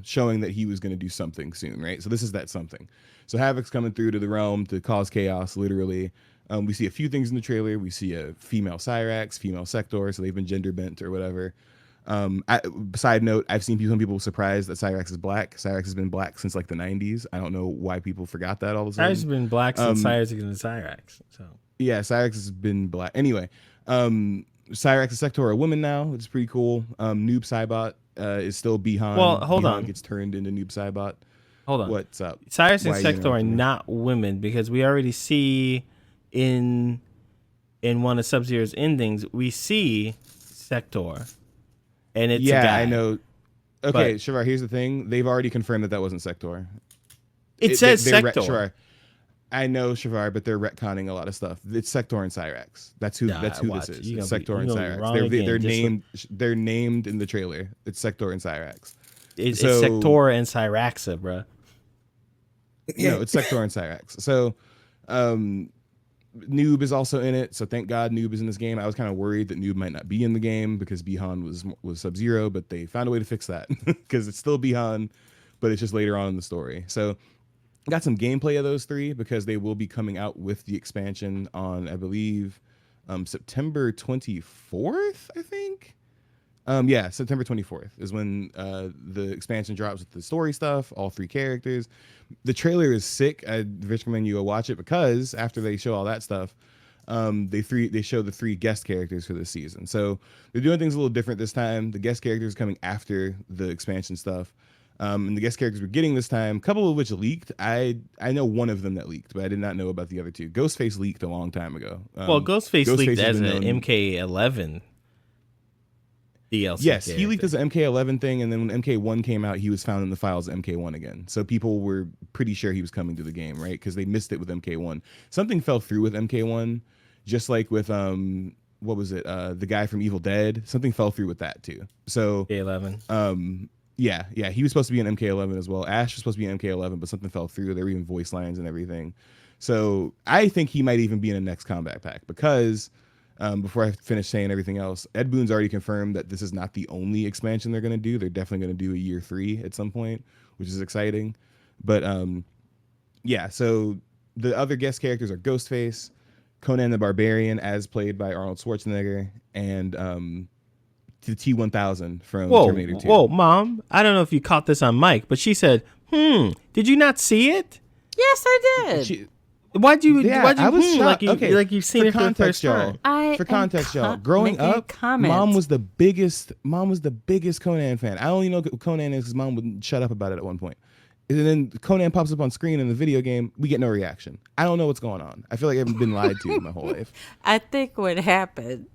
showing that he was going to do something soon, right? So this is that something. So Havoc's coming through to the realm to cause chaos, literally. We see a few things in the trailer. We see a female Cyrax, female Sector, so they've been gender bent or whatever. Side note, I've seen some people surprised that Cyrax is black. Cyrax has been black since like the 90s. I don't know why people forgot that all of a sudden. Cyrax has been black since Cyrax and Cyrax. So Yeah, Cyrax has been black. Anyway, Cyrax and Sector are a woman now, which is pretty cool. Noob Saibot is still Bihan. Well, hold Bihan on. gets turned into Noob Saibot. hold on. What's up? Cyrus and Why are you Sector are interrupting me? not women because we already see in one of Sub-Zero's endings, we see Sector. And it's a guy. I know. Okay, But- Shavar, here's the thing. They've already confirmed that wasn't Sector. It says they're Sector. Shavar, I know, Shavar, but they're retconning a lot of stuff. It's Sector and Cyrax. That's who Nah, this watch. is. You It's gonna be- Sector you and gonna be Cyrax. wrong They're again, just named they're named in the trailer. It's Sector and Cyrax. It's So- Sector and Cyraxa, bruh. No, it's Sector and Cyrax. So Noob is also in it, so thank God Noob is in this game. I was kind of worried that Noob might not be in the game because Bihan was Sub-Zero, but they found a way to fix that because it's still Bihan, but it's just later on in the story. So got some gameplay of those three because they will be coming out with the expansion on, I believe, September 24th, I think. September 24th is when the expansion drops with the story stuff, all three characters. The trailer is sick. I'd recommend you go watch it because after they show all that stuff, they show the three guest characters for this season. So they're doing things a little different this time. The guest characters coming after the expansion stuff. And the guest characters we're getting this time, a couple of which leaked. I know one of them that leaked, but I did not know about the other two. Ghostface leaked a long time ago. Well, Ghostface leaked has as been an known- MK11 DLC. Yes, he leaked character. as an MK11 thing, and then when MK1 came out, he was found in the files as MK1 again. So people were pretty sure he was coming to the game, right? Because they missed it with MK1. Something fell through with MK1, just like with what was it? The guy from Evil Dead. Something fell through with that too. So MK11. Yeah, he was supposed to be in MK11 as well. Ash was supposed to be in MK11, but something fell through. There were even voice lines and everything. So I think he might even be in a next combat pack because before I finish saying everything else, Ed Boon's already confirmed that this is not the only expansion they're going to do. They're definitely going to do a year 3 at some point, which is exciting. But yeah, so the other guest characters are Ghostface, Conan the Barbarian, as played by Arnold Schwarzenegger, and the T-1000 from Terminator 2. Whoa, Mom! I don't know if you caught this on mic, but she said, did you not see it? Yes, I did. Why'd you I was shocked. like you've seen it for the first time? For context, y'all. Growing up, Mom was the biggest Conan fan. I only know who Conan is because Mom wouldn't shut up about it at one point. And then Conan pops up on screen in the video game. We get no reaction. I don't know what's going on. I feel like I've been lied to my whole life. I think what happened.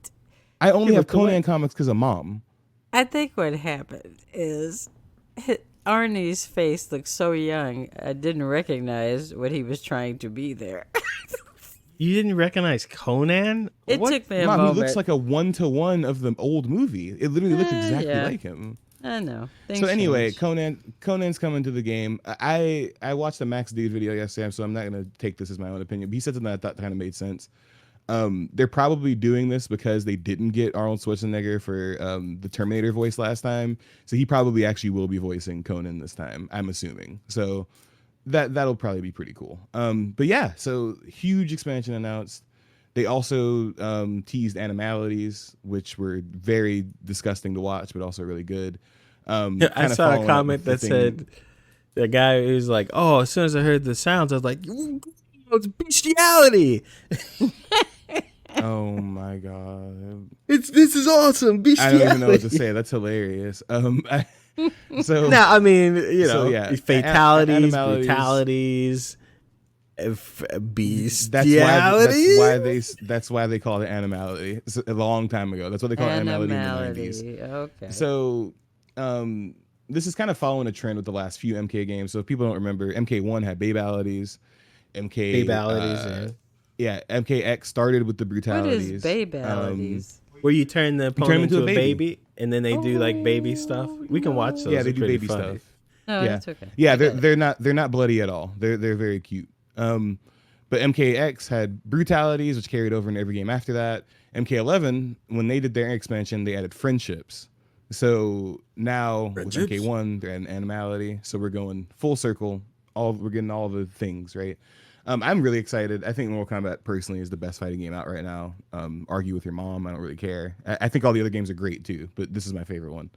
I only have Conan comics because of Mom. I think what happened is Arnie's face looked so young, I didn't recognize what he was trying to be there. You didn't recognize Conan? It took me a Mom, moment. he looks like a 1-to-1 of the old movie. It literally looks exactly yeah. like him. I know. So anyway, change. Conan's coming to the game. I watched the Max Dude video yesterday, so I'm not going to take this as my own opinion. But he said something I thought kind of made sense. They're probably doing this because they didn't get Arnold Schwarzenegger for the Terminator voice last time. So he probably actually will be voicing Conan this time, I'm assuming. So that'll probably be pretty cool. But yeah, so huge expansion announced. They also teased Animalities, which were very disgusting to watch, but also really good. I saw a comment that said, the guy who's like, oh, as soon as I heard the sounds, I was like, it's bestiality. Oh my god! This is awesome. Bestiality. I don't even know what to say. That's hilarious. So no, I mean, you know, so, yeah, fatalities, Animalities. brutalities, bestialities. That's why they call it Animality. It's a long time ago. That's what they call Animality in the 90s. Okay. So this is kind of following a trend with the last few MK games. So if people don't remember, MK1 had Babalities. MKX started with the brutalities. What is Babalities? Where you turn the opponent into a baby. baby, and then they do like baby stuff. We can watch those. Yeah, they do They're baby pretty funny. stuff. No, Yeah, it's okay. yeah, they're not bloody at all. They're very cute. But MKX had brutalities, which carried over in every game after that. MK11, when they did their expansion, they added friendships. So now with MK1, they're an animality. So we're going full circle. We're getting all the things right. I'm really excited. I think Mortal Kombat personally is the best fighting game out right now. Argue with your mom. I don't really care. I think all the other games are great too, but this is my favorite one.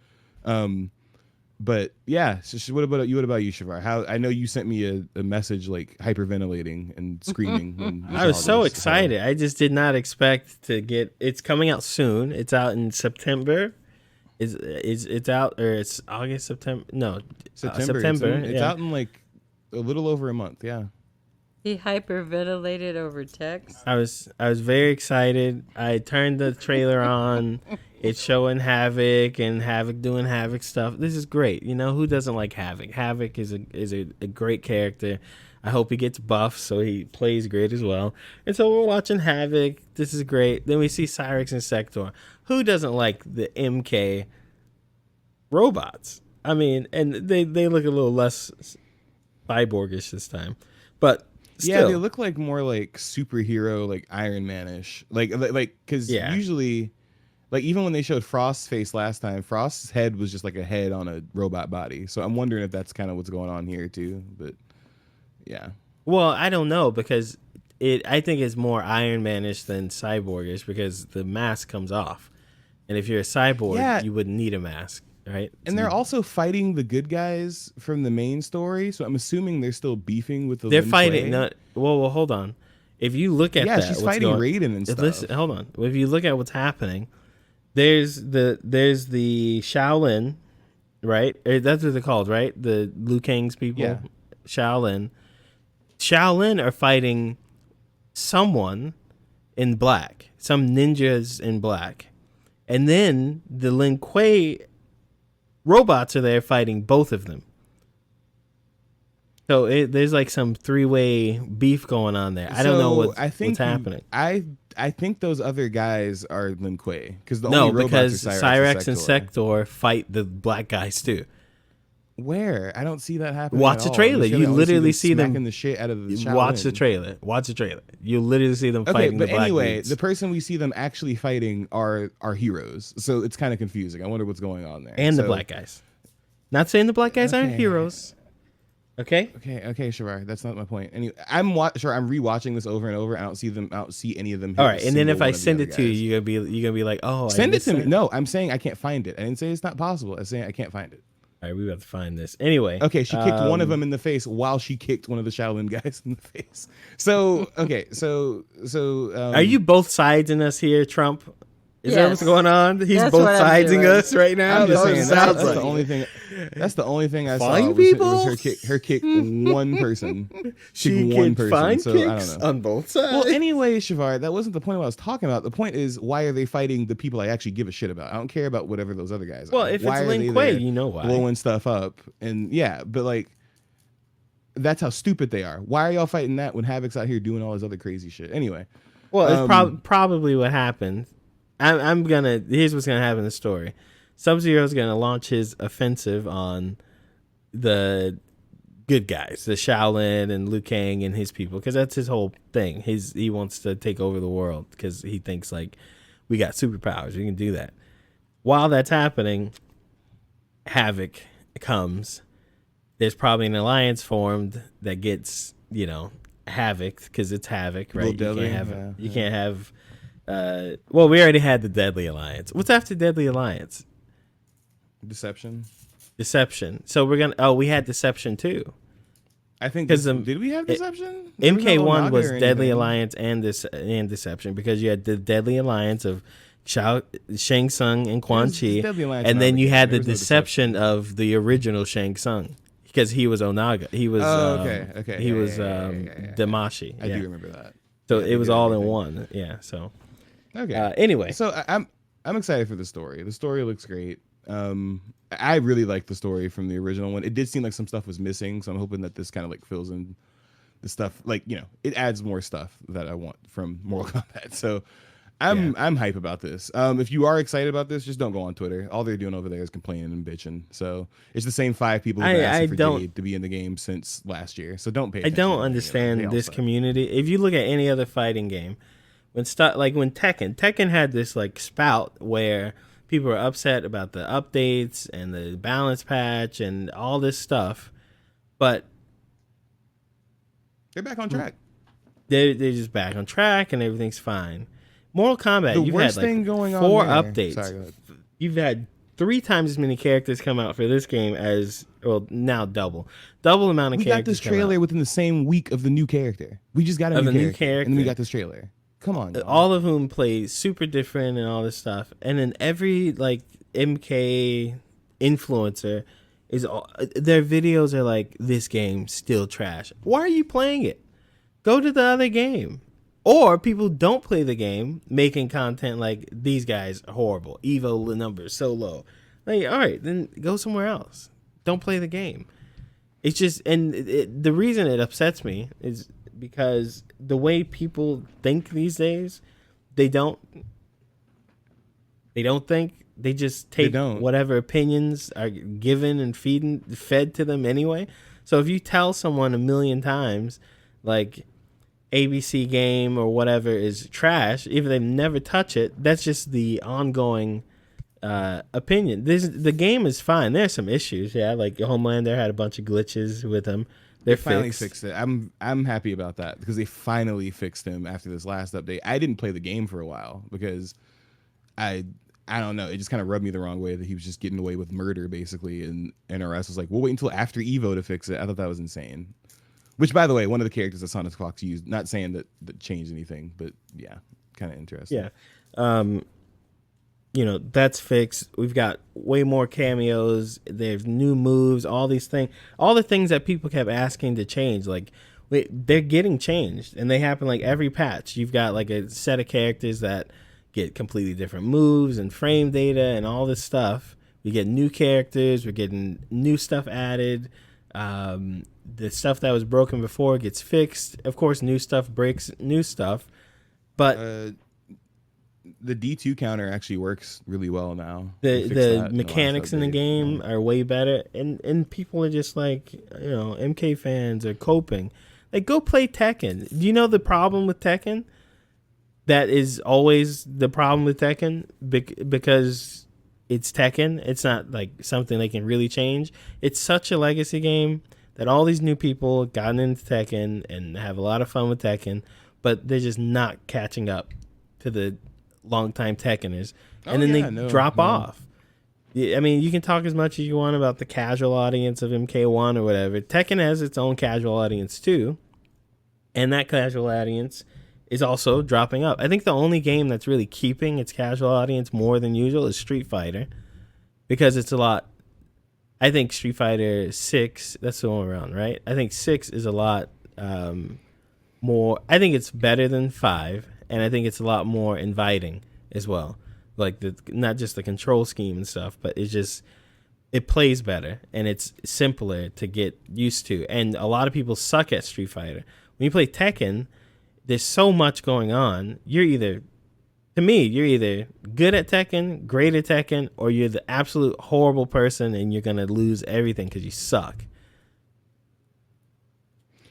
But yeah, so what about you, Shavar? How I know you sent me a message like hyperventilating and screaming. When you I was saw so this. excited. I just did not expect to get. It's coming out soon. It's out in September. It's out, or it's August, September? No, September. It's out in like a little over a month. Yeah. He hyperventilated over text. I was very excited. I turned the trailer on. It's showing Havoc and Havoc doing Havoc stuff. This is great. You know, who doesn't like Havoc? Havoc is a great character. I hope he gets buffed so he plays great as well. And so we're watching Havoc. This is great. Then we see Cyrix and Sector. Who doesn't like the MK robots? I mean, and they look a little less cyborgish this time. But still. Yeah, they look like more like superhero, like Iron Man-ish. Like because usually, like even when they showed Frost's face last time, Frost's head was just like a head on a robot body. So I'm wondering if that's kind of what's going on here too. But yeah. Well, I don't know because I think it's more Iron Man-ish than cyborgish because the mask comes off. And if you're a cyborg, you wouldn't need a mask, right? And they're also fighting the good guys from the main story, so I'm assuming they're still beefing with the. They're Lin fighting. Kuei. No, well, hold on. If you look at that, she's fighting Raiden and stuff. Listen, hold on. If you look at what's happening, there's the Shaolin, right? That's what they're called, right? The Liu Kang's people, Yeah. Shaolin are fighting someone in black, some ninjas in black. And then the Lin Kuei robots are there fighting both of them. So there's like some three-way beef going on there. I don't know what's happening. I think those other guys are Lin Kuei because the only robots because are Cyrax and Sector fight the black guys too. Where? I don't see that happening. Watch at the all. trailer. In this You literally see them smacking the shit out of the Shaolin. Watch the trailer. Watch the trailer. You literally see them Okay, fighting but the black anyway, dudes. the person we see them actually fighting are heroes. So it's kind of confusing. I wonder what's going on there. and the So- black guys. Not saying the black guys aren't Okay. heroes. Okay. Okay, Shavar. That's not my point. Anyway, I'm rewatching this over and over. I don't see any of them. hit All a right, and then single if I one of the send other it to guys. you, you're gonna be like, oh, I Send it missed to me. that. No, I'm saying I can't find it. I didn't say it's not possible. I'm saying I can't find it. All right, we have to find this anyway. Okay, she kicked one of them in the face while she kicked one of the Shaolin guys in the face. So okay, so Are you both siding us here, Trump? Is that what's Yes. going on? He's That's both what I'm siding doing. us right now. I'm just That's what saying it that's, sounds that's like. the only thing. That's the only thing I Fine saw people? was her kick one person. She Kick one can person. find So I kicks don't know. on both sides. Well, anyway, Shavar, that wasn't the point of what I was talking about. The point is, why are they fighting the people I actually give a shit about? I don't care about whatever those other guys Well, are. if Why it's are Lin they Kuei, there you know why. blowing stuff up, and yeah, but like, that's how stupid they are. Why are y'all fighting that when Havoc's out here doing all his other crazy shit? Anyway, Well, it's probably what happened. Here's what's gonna happen in the story. Sub-Zero's gonna launch his offensive on the good guys, the Shaolin and Liu Kang and his people, because that's his whole thing. He wants to take over the world because he thinks like we got superpowers, we can do that. While that's happening, Havoc comes. There's probably an alliance formed that gets, Havoc, because it's Havoc, right? Deadly, You can't have. Well, we already had the Deadly Alliance. What's after Deadly Alliance? Deception. Deception. So we're gonna. Oh, we had Deception too. I think 'Cause, did we have Deception? There was no MK1 Onaga was or Deadly anything. Alliance and Deception, because you had the Deadly Alliance of Shang Tsung and Quan was Chi, Deadly Alliance and and then you Onaga. had the There was no Deception of the original Shang Tsung, because he was Onaga. He was. Okay. He Yeah, was yeah. Damashi. I do remember that. So Yeah, it he was did all in everything. one. Yeah. So Okay. anyway, So I'm excited for the story. The story looks great. I really like the story from the original one. It did seem like some stuff was missing, so I'm hoping that this kind of like fills in the stuff. Like, it adds more stuff that I want from Mortal Kombat. So I'm hype about this. If you are excited about this, just don't go on Twitter. All they're doing over there is complaining and bitching. So it's the same 5 people who've been asking for Jade to be in the game since last year. So don't pay I attention. don't to any of them. They understand all this suck. community. If you look at any other fighting game, when Tekken had this like spout where people were upset about the updates and the balance patch and all this stuff, but They're back on track. they're just back on track and everything's fine. Mortal Kombat, The you've worst had like thing going on 4 there- updates. Sorry, go ahead. You've had 3 times as many characters come out for this game as, well, now double amount of We got characters. this trailer within the same week of the new character. We just got a new character, and then we got this trailer. Come on, y'all. all of whom play super different and all this stuff, and then every like MK influencer their videos are like, this game's still trash. Why are you playing it? Go to the other game. Or people don't play the game making content like, these guys are horrible, Evo numbers so low. Like, all right, then go somewhere else. Don't play the game. It's just, and the reason it upsets me is because the way people think these days, they don't think, they just take don't. whatever opinions are given and fed to them anyway. So if you tell someone 1,000,000 times like ABC game or whatever is trash, even if they never touch it, that's just the ongoing opinion. The game is fine. There's some issues, yeah, like Homelander had a bunch of glitches with him. They're finally fixed. fixed it. I'm happy about that because they finally fixed him after this last update. I didn't play the game for a while because I don't know. It just kind of rubbed me the wrong way that he was just getting away with murder basically, and NRS was like, "We'll wait until after Evo to fix it." I thought that was insane. Which, by the way, one of the characters that Sonic Fox used. Not saying that changed anything, but yeah, kind of interesting. Yeah. That's fixed. We've got way more cameos. There's new moves, all these things, all the things that people kept asking to change. Like, they're getting changed, and they happen like every patch. You've got like a set of characters that get completely different moves and frame data and all this stuff. We get new characters. We're getting new stuff added. The stuff that was broken before gets fixed. Of course, new stuff breaks new stuff. But The D2 counter actually works really well now. The They fixed that the in last mechanics in the update. game are way better, and people are just like, MK fans are coping. Like, go play Tekken. Do you know the problem with Tekken? That is always the problem with Tekken, because it's Tekken. It's not like something they can really change. It's such a legacy game that all these new people have gotten into Tekken and have a lot of fun with Tekken, but they're just not catching up to the longtime Tekkeners, and then they drop off. I mean, you can talk as much as you want about the casual audience of MK1 or whatever. Tekken has its own casual audience too, and that casual audience is also dropping up. I think the only game that's really keeping its casual audience more than usual is Street Fighter, because it's a lot. I think Street Fighter 6, that's the one we're on, right? I think 6 is a lot more. I think it's better than 5, and I think it's a lot more inviting as well. Like, not just the control scheme and stuff, but it plays better, and it's simpler to get used to. And a lot of people suck at Street Fighter. When you play Tekken, there's so much going on. You're either good at Tekken, great at Tekken, or you're the absolute horrible person and you're going to lose everything because you suck.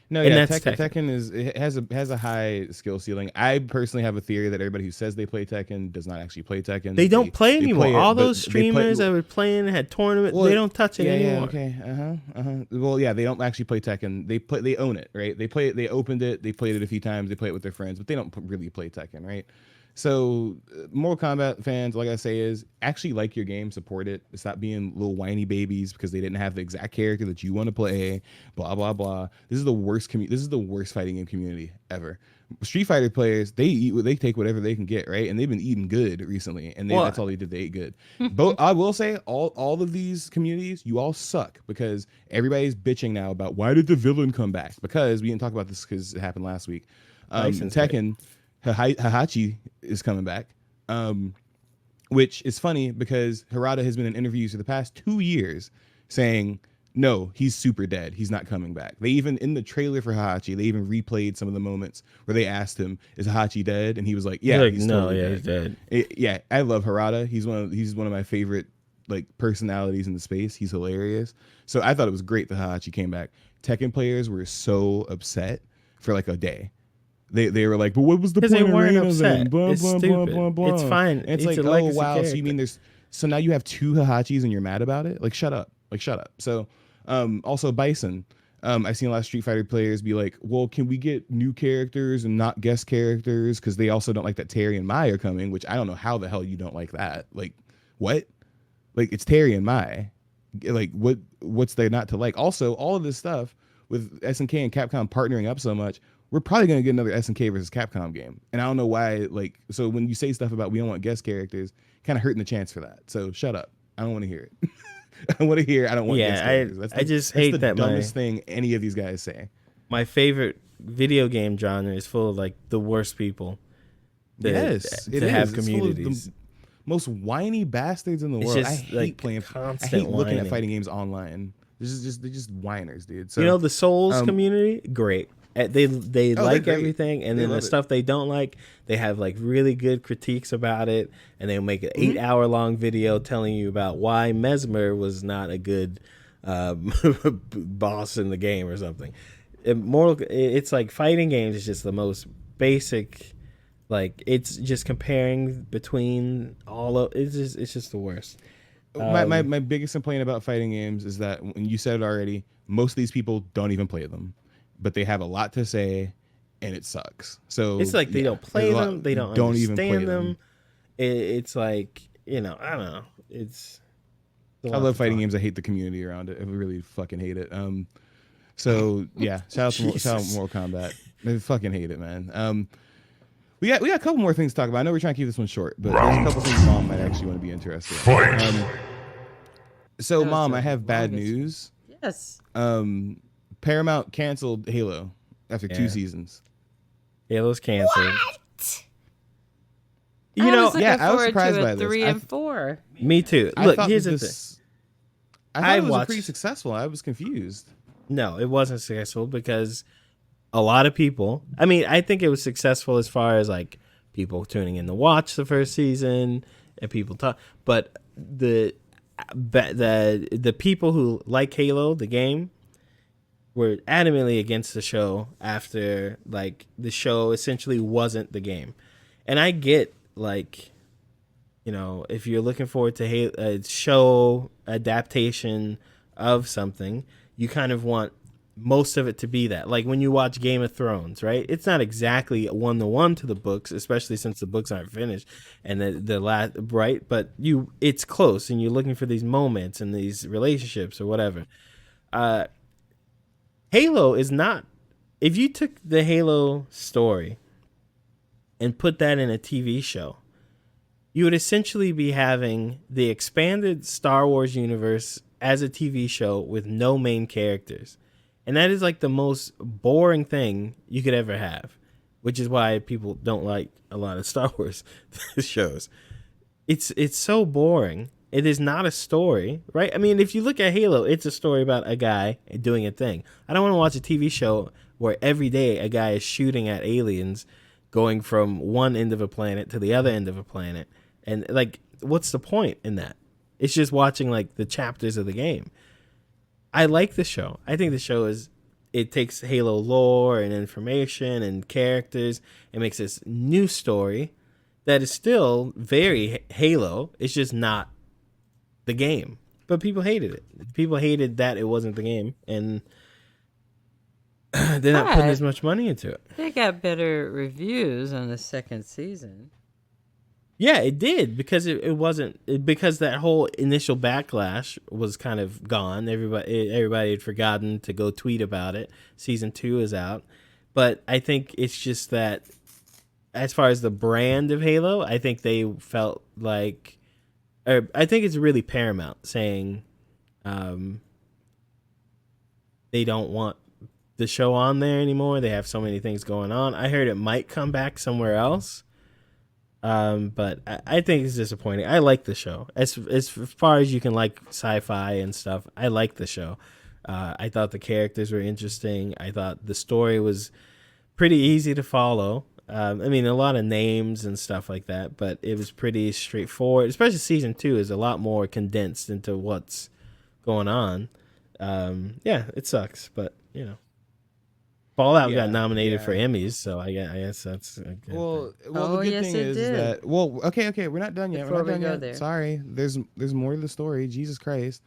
No, And yeah, that's Tekken has a high skill ceiling. I personally have a theory that everybody who says they play Tekken does not actually play Tekken. They don't play anymore. play it, All but those streamers that were playing had tournaments. They don't touch it anymore. Yeah, okay, Well, yeah, they don't actually play Tekken. They own it, right? They play it. They opened it. They played it a few times. They play it with their friends, but they don't really play Tekken, right? So, Mortal Kombat fans, like I say, is actually like your game, support it. Stop being little whiny babies because they didn't have the exact character that you want to play. Blah blah blah. This is the worst This is the worst fighting game community ever. Street Fighter players, they take whatever they can get, right? And they've been eating good recently, and that's all they did. They ate good. But I will say, all of these communities, you all suck, because everybody's bitching now about why did the villain come back? Because we didn't talk about this because it happened last week. Tekken. Heihachi is coming back, which is funny because Harada has been in interviews for the past 2 years saying, no, he's super dead. He's not coming back. They even, in the trailer for Heihachi, they even replayed some of the moments where they asked him, is Heihachi dead? And he was like, yeah, he's dead. Yeah, I love Harada. He's one of my favorite personalities in the space. He's hilarious. So I thought it was great that Heihachi came back. Tekken players were so upset for like a day. They were like, but what was the point they of weren't Reina upset. then? Blah, It's blah, stupid. blah, blah, blah. It's fine. And it's It's like, a oh legacy wow, character. so you mean so now you have 2 Hahachis and you're mad about it? Like, shut up. So also Bison. I've seen a lot of Street Fighter players be like, well, can we get new characters and not guest characters? Because they also don't like that Terry and Mai are coming, which I don't know how the hell you don't like that. Like, what? Like, it's Terry and Mai. Like, what's there not to like? Also, all of this stuff with SNK and Capcom partnering up so much, we're probably going to get another SNK versus Capcom game. And I don't know why, so when you say stuff about we don't want guest characters, kind of hurting the chance for that. So shut up. I don't want to hear it. I want to hear I don't want guest characters. I just hate the that dumbest thing any of these guys say. my favorite video game genre is full of the worst people. Yes, it have is. It's full of the most whiny bastards in the world. I hate playing. I hate looking at fighting games online. They're just whiners, dude. So the Souls community, great. They like great. everything, and They then the love it. stuff they don't like, they have really good critiques about it, and they'll make an 8-hour-long video telling you about why Mesmer was not a good boss in the game or something. It's like fighting games is just the most basic. It's just comparing between all of it's just the worst. My biggest complaint about fighting games is that, when you said it already, most of these people don't even play them, but they have a lot to say, and it sucks. So It's like they don't play them, they don't even play understand them. It's like, I don't know. I love fighting games. I hate the community around it. I really fucking hate it. So yeah, shout out to Mortal Kombat. I fucking hate it, man. We got a couple more things to talk about. I know we're trying to keep this one short, but there's a couple things Mom might actually want to be interested in. So Mom, I have bad news. Yes. Paramount canceled Halo after 2 seasons. Halo's canceled. I was looking I was forward surprised to by a this. 3 and 4. Me too. I Look, thought here's that the thing. I thought it was watched- pretty successful. I was confused. No, it wasn't successful because a lot of people. I mean, I think it was successful as far as people tuning in to watch the first season, and people talk. But the people who like Halo, the game, were adamantly against the show after like the show essentially wasn't the game. And I get like, you know, if you're looking forward to a show adaptation of something, you kind of want most of it to be that. Like when you watch Game of Thrones, right? It's not exactly 1-to-1 to the books, especially since the books aren't finished and the last, right? But it's close, and you're looking for these moments and these relationships or whatever. Halo is not. If you took the Halo story and put that in a TV show, you would essentially be having the expanded Star Wars universe as a TV show with no main characters. And that is like the most boring thing you could ever have, which is why people don't like a lot of Star Wars shows. It's so boring. It is not a story, right? I mean, if you look at Halo, it's a story about a guy doing a thing. I don't want to watch a TV show where every day a guy is shooting at aliens going from one end of a planet to the other end of a planet. And like, what's the point in that? It's just watching like the chapters of the game. I like the show. I think the show it takes Halo lore and information and characters and makes this new story that is still very Halo. It's just not the game. But people hated it. People hated that it wasn't the game, and they're not putting as much money into it. They got better reviews on the second season. Yeah, it did, because it wasn't, because that whole initial backlash was kind of gone. Everybody had forgotten to go tweet about it. Season 2 is out. But I think it's just that as far as the brand of Halo, I think they felt like, or I think it's really Paramount saying they don't want the show on there anymore. They have so many things going on. I heard it might come back somewhere else. But I think it's disappointing. I like the show. As far as you can like sci-fi and stuff, I like the show. I thought the characters were interesting. I thought the story was pretty easy to follow. I mean, a lot of names and stuff like that, but it was pretty straightforward. Especially season 2 is a lot more condensed into what's going on. Yeah, it sucks, but you know. Fallout got nominated for Emmys, so I guess that's a good thing. The good thing is that okay, we're not done yet. Before we're not done we go yet. there. Sorry, there's more to the story. Jesus Christ,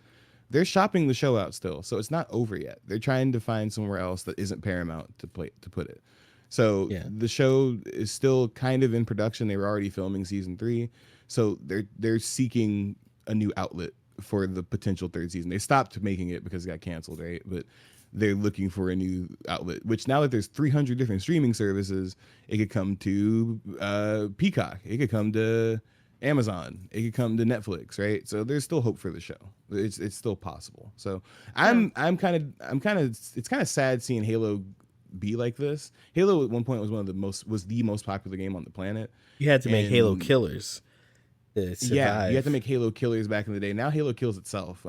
they're shopping the show out still, so it's not over yet. They're trying to find somewhere else that isn't Paramount to put it. So the show is still kind of in production. They were already filming season 3, so they're seeking a new outlet for the potential third season. They stopped making it because it got canceled, right? But they're looking for a new outlet, which now that there's 300 different streaming services, it could come to Peacock, it could come to Amazon, it could come to Netflix, right? So there's still hope for the show. It's still possible. So I'm kind of it's kind of sad seeing Halo be like this. Halo at one point was the most popular game on the planet. You had to make Halo killers to survive. Yeah, you had to make Halo killers back in the day. Now Halo kills itself.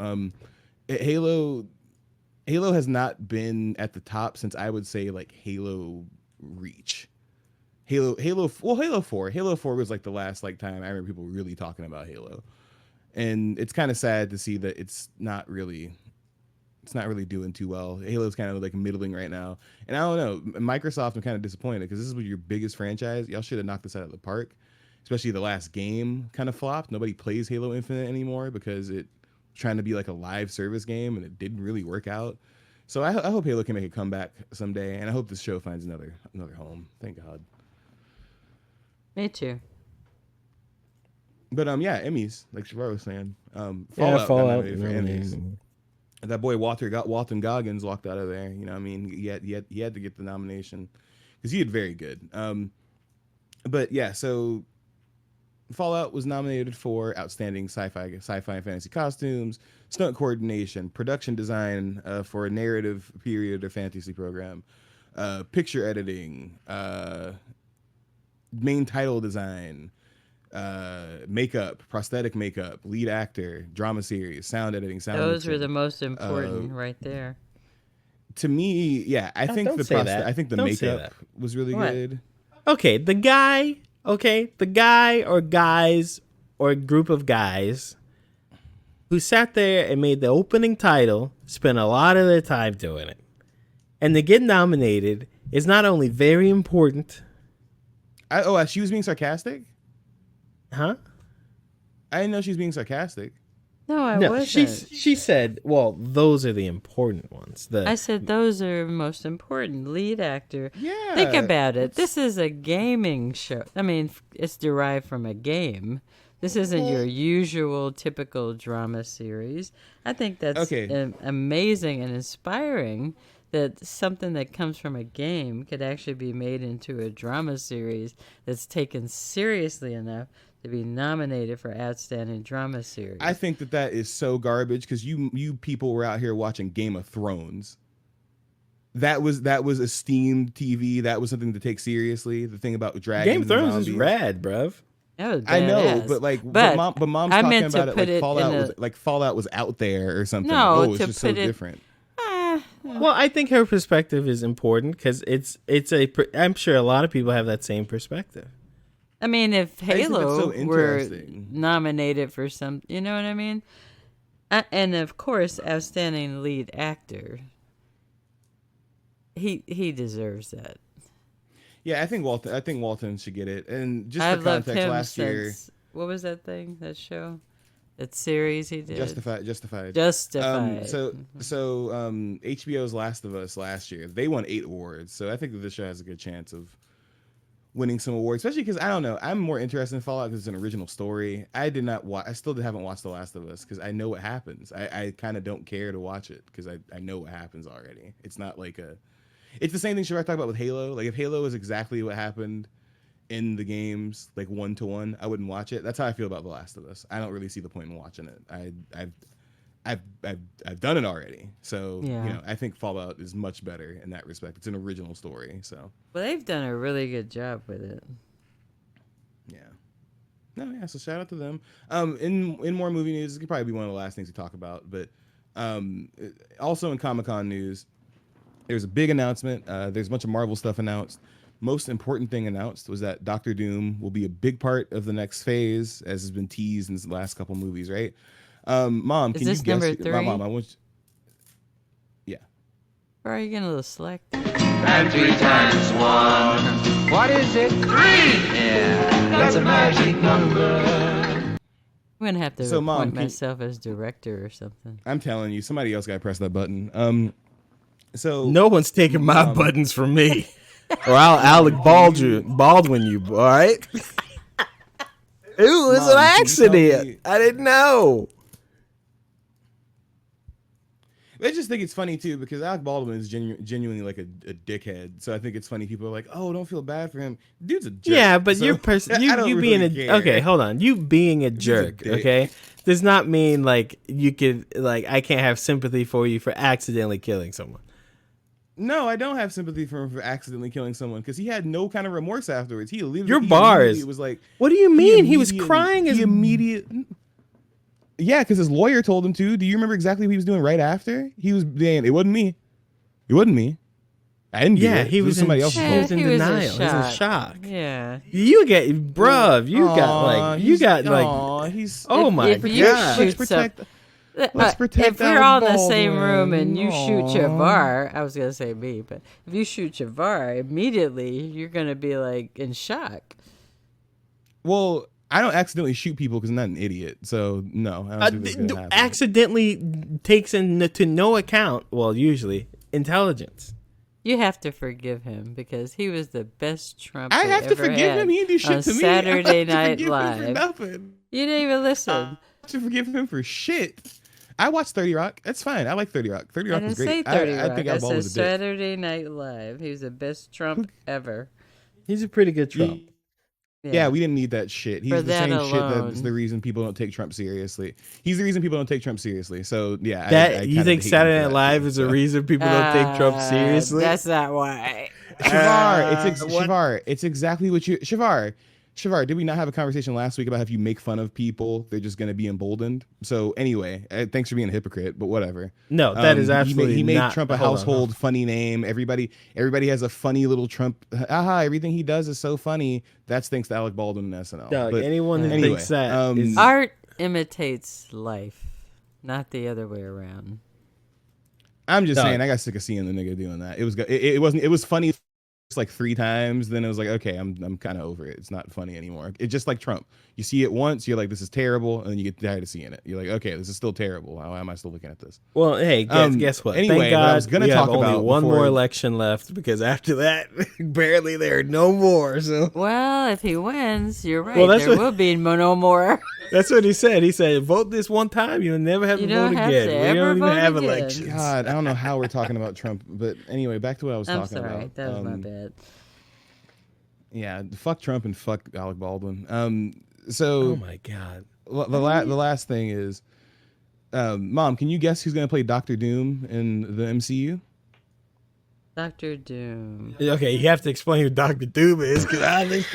Halo has not been at the top since I would say like Halo Reach. Halo 4. Halo 4 was like the last like time I remember people really talking about Halo. And it's kind of sad to see that it's not really doing too well. Halo's kind of like middling right now. And I don't know, Microsoft, I'm kind of disappointed because this is your biggest franchise. Y'all should have knocked this out of the park. Especially the last game kind of flopped. Nobody plays Halo Infinite anymore because it trying to be like a live service game and it didn't really work out. So I hope Halo can make a comeback someday, and I hope this show finds another home. Thank God. Me too. But Emmys, like Shavar was saying, Fallout got nominated for Emmys. amazing. And that boy Walton Goggins walked out of there. You know, what I mean, he had to get the nomination because he did very good. But yeah, so Fallout was nominated for Outstanding Sci-Fi and Fantasy Costumes, Stunt Coordination, Production Design for a Narrative Period or Fantasy Program, Picture Editing, Main Title Design, Makeup, Prosthetic Makeup, Lead Actor, Drama Series, Sound Editing, Sound Those Mixing. were the most important right there. To me, yeah, I think don't the say that. I think the Don't say makeup that. was really What? good. Okay, the guy Okay, the guy or guys or group of guys who sat there and made the opening title spent a lot of their time doing it. And to get nominated is not only very important. She was being sarcastic? Huh? I didn't know she was being sarcastic. No, I No, wasn't. she said, well, those are the important ones. I said those are most important. Lead actor. Yeah. Think about it. This is a gaming show. I mean, it's derived from a game. This isn't your usual typical drama series. I think that's amazing and inspiring that something that comes from a game could actually be made into a drama series that's taken seriously enough to be nominated for Outstanding Drama Series. I think that is so garbage because you people were out here watching Game of Thrones. That was esteemed TV. That was something to take seriously. The thing about dragons. Game of Thrones is rad, bruv. I know, but mom's talking about it like Fallout was out there or something. No, it's just so different. Well, I think her perspective is important because I'm sure a lot of people have that same perspective. I mean, if Halo were nominated for some, you know what I mean? And of course, Outstanding Lead Actor. He deserves that. Yeah, I think Walton should get it. And just for context, last year, what was that thing? That show? That series he did? Justified. So HBO's Last of Us last year, they won 8 awards. So I think that this show has a good chance of winning some awards, especially because I don't know, I'm more interested in Fallout because it's an original story. I still haven't watched The Last of Us because I know what happens. I kind of don't care to watch it because I know what happens already. It's not like it's the same thing Shabbat talked about with Halo. Like if Halo is exactly what happened in the games, like 1-to-1, I wouldn't watch it. That's how I feel about The Last of Us. I don't really see the point in watching it. I've done it already, so I think Fallout is much better in that respect. It's an original story, so. Well, they've done a really good job with it. Yeah. So shout out to them. In more movie news, this could probably be one of the last things we talk about, but also in Comic-Con news, there's a big announcement. There's a bunch of Marvel stuff announced. Most important thing announced was that Doctor Doom will be a big part of the next phase, as has been teased in the last couple movies, right? Mom, can you guess? Number 3? Mom, I want you. Yeah. Or are you going to select? And 3 times 1. What is it? 3! Yeah, that's a magic number. I'm going to have to appoint myself as director or something. I'm telling you, somebody else got to press that button. So no one's taking my buttons from me. Or I'll Alec Baldwin you, all right? Ooh, it's an accident. I didn't know. I just think it's funny too because Alec Baldwin is genuinely like a dickhead. So I think it's funny. People are like, "Oh, don't feel bad for him." Dude's a jerk. Yeah, but so, you being okay. Hold on, you being a jerk, okay, does not mean like you could I can't have sympathy for you for accidentally killing someone. No, I don't have sympathy for him for accidentally killing someone because he had no kind of remorse afterwards. Bars. Was like, what do you mean? He was crying. Yeah, because his lawyer told him to. Do you remember exactly what he was doing right after? He was saying, "It wasn't me. It wasn't me. I didn't do it. He was somebody else's fault." He was in denial. He was in shock. Yeah. You get, bruv. He's. Oh my god. Let's protect. If we're all in the same room and you shoot Javar, I was gonna say me, but if you shoot Javar, immediately you're gonna be like in shock. Well, I don't accidentally shoot people because I'm not an idiot. So no, I don't think that's gonna happen. Accidentally takes into no account. Well, usually intelligence. You have to forgive him because he was the best Trump. I have to forgive him. He didn't do shit to me. Saturday Night Live. For nothing. You didn't even listen. I have to forgive him for shit. I watched 30 Rock. That's fine. I like 30 Rock. 30 Rock was great. I didn't say 30 Rock. I think I said was a Saturday Night Live. He was the best Trump ever. He's a pretty good Trump. Yeah, we didn't need that shit. He's the same shit that's the reason people don't take Trump seriously. He's the reason people don't take Trump seriously. So yeah, you think Saturday Night Live is a reason people don't take Trump seriously? That's not why. Shavar, it's exactly what you Shavar. Shavar, did we not have a conversation last week about if you make fun of people, they're just going to be emboldened? So anyway, thanks for being a hypocrite, but whatever. No, that is absolutely he made not, Trump a hold on. household funny name. Everybody has a funny little Trump. Everything he does is so funny. That's thanks to Alec Baldwin and SNL. Doug, But anyone who anyway, thinks that is Art imitates life, not the other way around. I'm just Doug. saying, I got sick of seeing the nigga doing that. It was funny like 3 times, then it was like, okay, I'm kind of over it. It's not funny anymore. It's just like Trump. You see it once, you're like, this is terrible, and then you get tired of seeing it. You're like, okay, this is still terrible. Why am I still looking at this? Well, hey, guess what? Anyway, Thank what I God was gonna we talk have only about one before- more election left, because after that, barely there are no more. So Well, if he wins, you're right. Well, that's there what- will be no more. that's what he said. He said, vote this one time, you'll never have You to don't vote have again. to We ever don't even vote have again. elections. God, I don't know how we're talking about Trump, but anyway, back to what I was I'm talking sorry. about. That was my bad. Yeah, fuck Trump and fuck Alec Baldwin. So Oh my God. the last thing is, Mom, can you guess who's gonna play Doctor Doom in the MCU? Dr. Doom. Okay, you have to explain who Dr. Doom is, because I think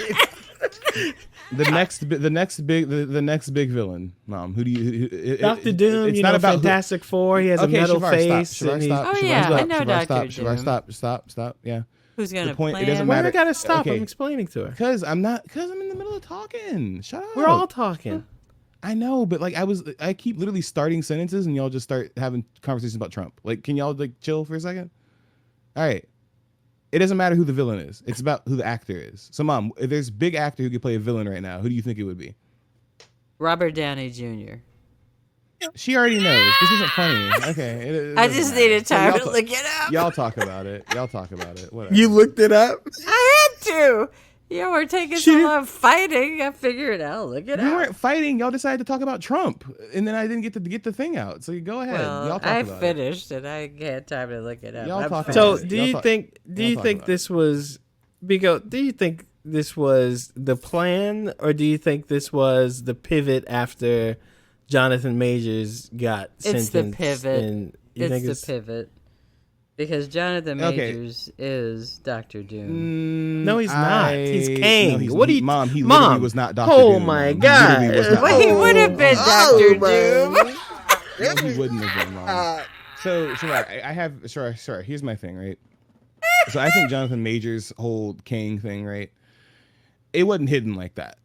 The next big villain, Mom. Who do you? Dr. Doom, It's you not know, about Fantastic Four. He has a metal Shavar, face. Stop. and Shavar, he- stop. Oh, Shavar, yeah, stop. I know Shavar, Dr. stop. Doom. Stop. Yeah. Who's going to point- play it doesn't him? Why do matter. I gotta stop? Okay. I'm explaining to her. Because I'm in the middle of talking. Shut up. We're all talking. I know, but like I keep literally starting sentences and y'all just start having conversations about Trump. Like, can y'all like chill for a second? All right. It doesn't matter who the villain is. It's about who the actor is. So, Mom, if there's a big actor who could play a villain right now, who do you think it would be? Robert Downey Jr. She already knows. This isn't funny. Okay. It I doesn't just matter. needed So time y'all to ta- look it up. Y'all talk about it. Whatever. You looked it up? I had to. You were taking so long fighting. I figured I'll look it We up. weren't fighting. Y'all decided to talk about Trump, and then I didn't get the thing out. So you go ahead. Well, Y'all talk I about it. finished and I had time to look it up. Y'all I'm talk finished. about So it. do Y'all you talk- think y'all talk about this was Bigo, do you think this was the plan, or do you think this was the pivot after Jonathan Majors got It's sentenced? the pivot. And you think It's the pivot. Because Jonathan Okay. Majors is Dr. Doom. No, he's not. He's Kang. No, he's- What do you, Mom? He literally Mom, was not Dr. Oh Doom. my Mom. God! He literally was not Well, he Dr. would have Doom. been Oh, Dr. Doom. No, he wouldn't have been, Mom. So, I have sure. Here's my thing, right? So I think Jonathan Majors' whole Kang thing, right? It wasn't hidden like that.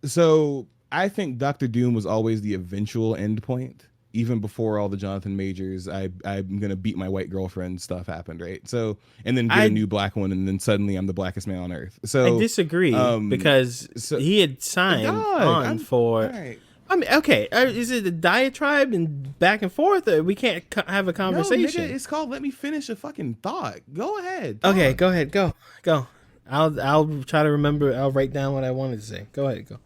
So I think Dr. Doom was always the eventual end point, even before all the Jonathan Majors, I'm gonna beat my white girlfriend stuff happened, right? So, and then get a new black one, and then suddenly I'm the blackest man on earth. So I disagree because he had signed on for. All right. I mean, okay, is it a diatribe and back and forth, or we can't have a conversation? No, nigga, it's called "Let Me Finish a Fucking Thought." Go ahead. talk. Okay, go ahead, go. I'll try to remember. I'll write down what I wanted to say. Go ahead, go.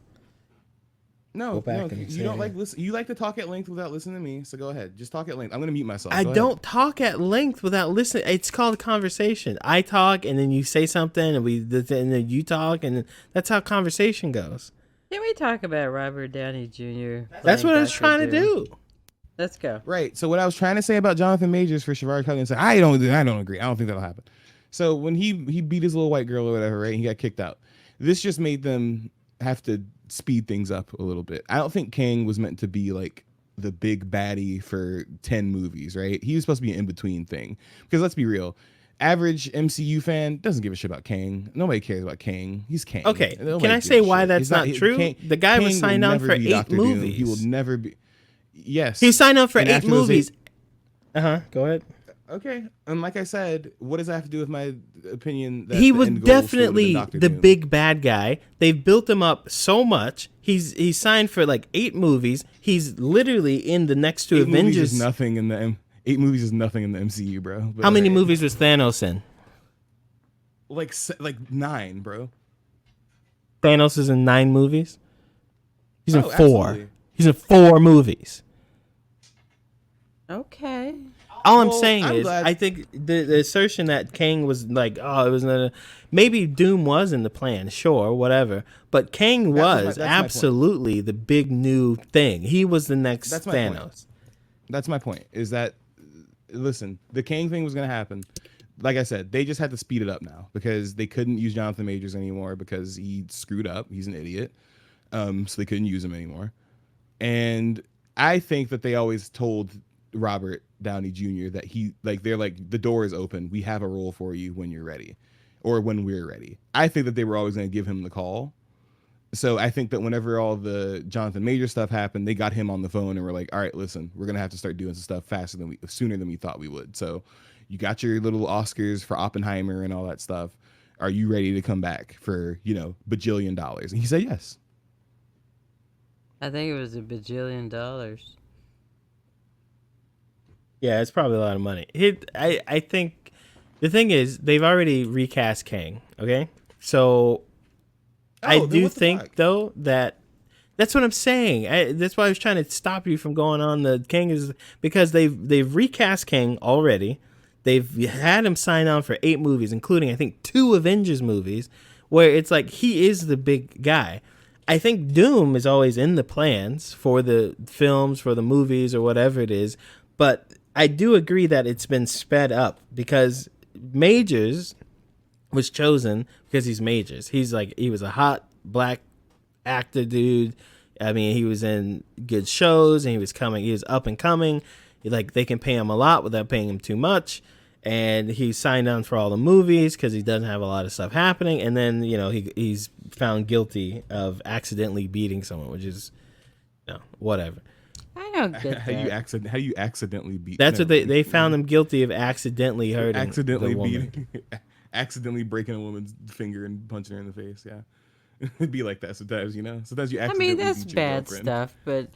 No, Go back no, and you don't say- like listen. You like to talk at length without listening to me. So go ahead, just talk at length. I'm gonna mute myself. I Go ahead. don't talk at length without listening. It's called conversation. I talk, and then you say something, and then you talk, and that's how conversation goes. Can we talk about Robert Downey Jr.? That's what I was Dr. trying to Doom? do. Let's go. Right. So what I was trying to say about Jonathan Majors for Shavar Cullen, say I don't agree. I don't think that'll happen. So when he beat his little white girl or whatever, right? He got kicked out. This just made them have to speed things up a little bit. I don't think Kang was meant to be like the big baddie for 10 movies, right? He was supposed to be an in-between thing. Because let's be real, average MCU fan doesn't give a shit about Kang. Nobody cares about Kang. He's Kang. Okay, Nobody can I gives say a why shit. that's He's not true? The guy was Kang signed will on never for be 8 Dr. Doom. movies. He will never be. Yes. He signed up for And 8 after those movies. Go ahead. Okay, and like I said, what does that have to do with my opinion? That He the was end goal still would've been definitely Dr. the Doom? big bad guy. They've built him up so much. He's signed for like 8 movies. He's literally in the next 2 Eight movies Avengers. is nothing in the 8 movies is nothing in the MCU, bro. But How many alright. movies was Thanos in? Like 9, bro. Thanos is in 9 movies. He's in 4. Absolutely. He's in 4 movies. Okay. All I'm Well, saying I'm is, glad- I think the assertion that Kang was like, oh, it was not maybe Doom was in the plan, sure, whatever, but Kang was that's my point. absolutely the big new thing. He was the next That's my Thanos. point. That's my point. Is that listen, the Kang thing was gonna happen. like I said, they just had to speed it up now because they couldn't use Jonathan Majors anymore because he screwed up. He's an idiot. So they couldn't use him anymore. And I think that they always told Robert Downey Jr. that they're like, the door is open. We have a role for you when you're ready, or when we're ready. I think that they were always going to give him the call. So I think that whenever all the Jonathan Major stuff happened, they got him on the phone and were like, all right, listen, we're going to have to start doing some stuff sooner than we thought we would. So you got your little Oscars for Oppenheimer and all that stuff. Are you ready to come back for, bajillion dollars? And he said yes. I think it was $1 bajillion. Yeah, it's probably a lot of money. I think the thing is they've already recast Kang. Okay, so I do think though that's what I'm saying. That's why I was trying to stop you from going on the Kang, is because they've recast Kang already. They've had him sign on for 8 movies, including I think 2 Avengers movies, where it's like he is the big guy. I think Doom is always in the plans for the films, for the movies, or whatever it is. But I do agree that it's been sped up because Majors was chosen because he's Majors. He was a hot black actor dude. I mean, he was in good shows and he was up and coming. Like, they can pay him a lot without paying him too much. And he signed on for all the movies because he doesn't have a lot of stuff happening. And then, he's found guilty of accidentally beating someone, which is, whatever. I don't get that. How you accidentally beat? That's what they found him guilty of, accidentally hurting accidentally the woman. beating, accidentally breaking a woman's finger and punching her in the face. Yeah, it'd be like that sometimes. Sometimes you accidentally that's beat your bad girlfriend. stuff, but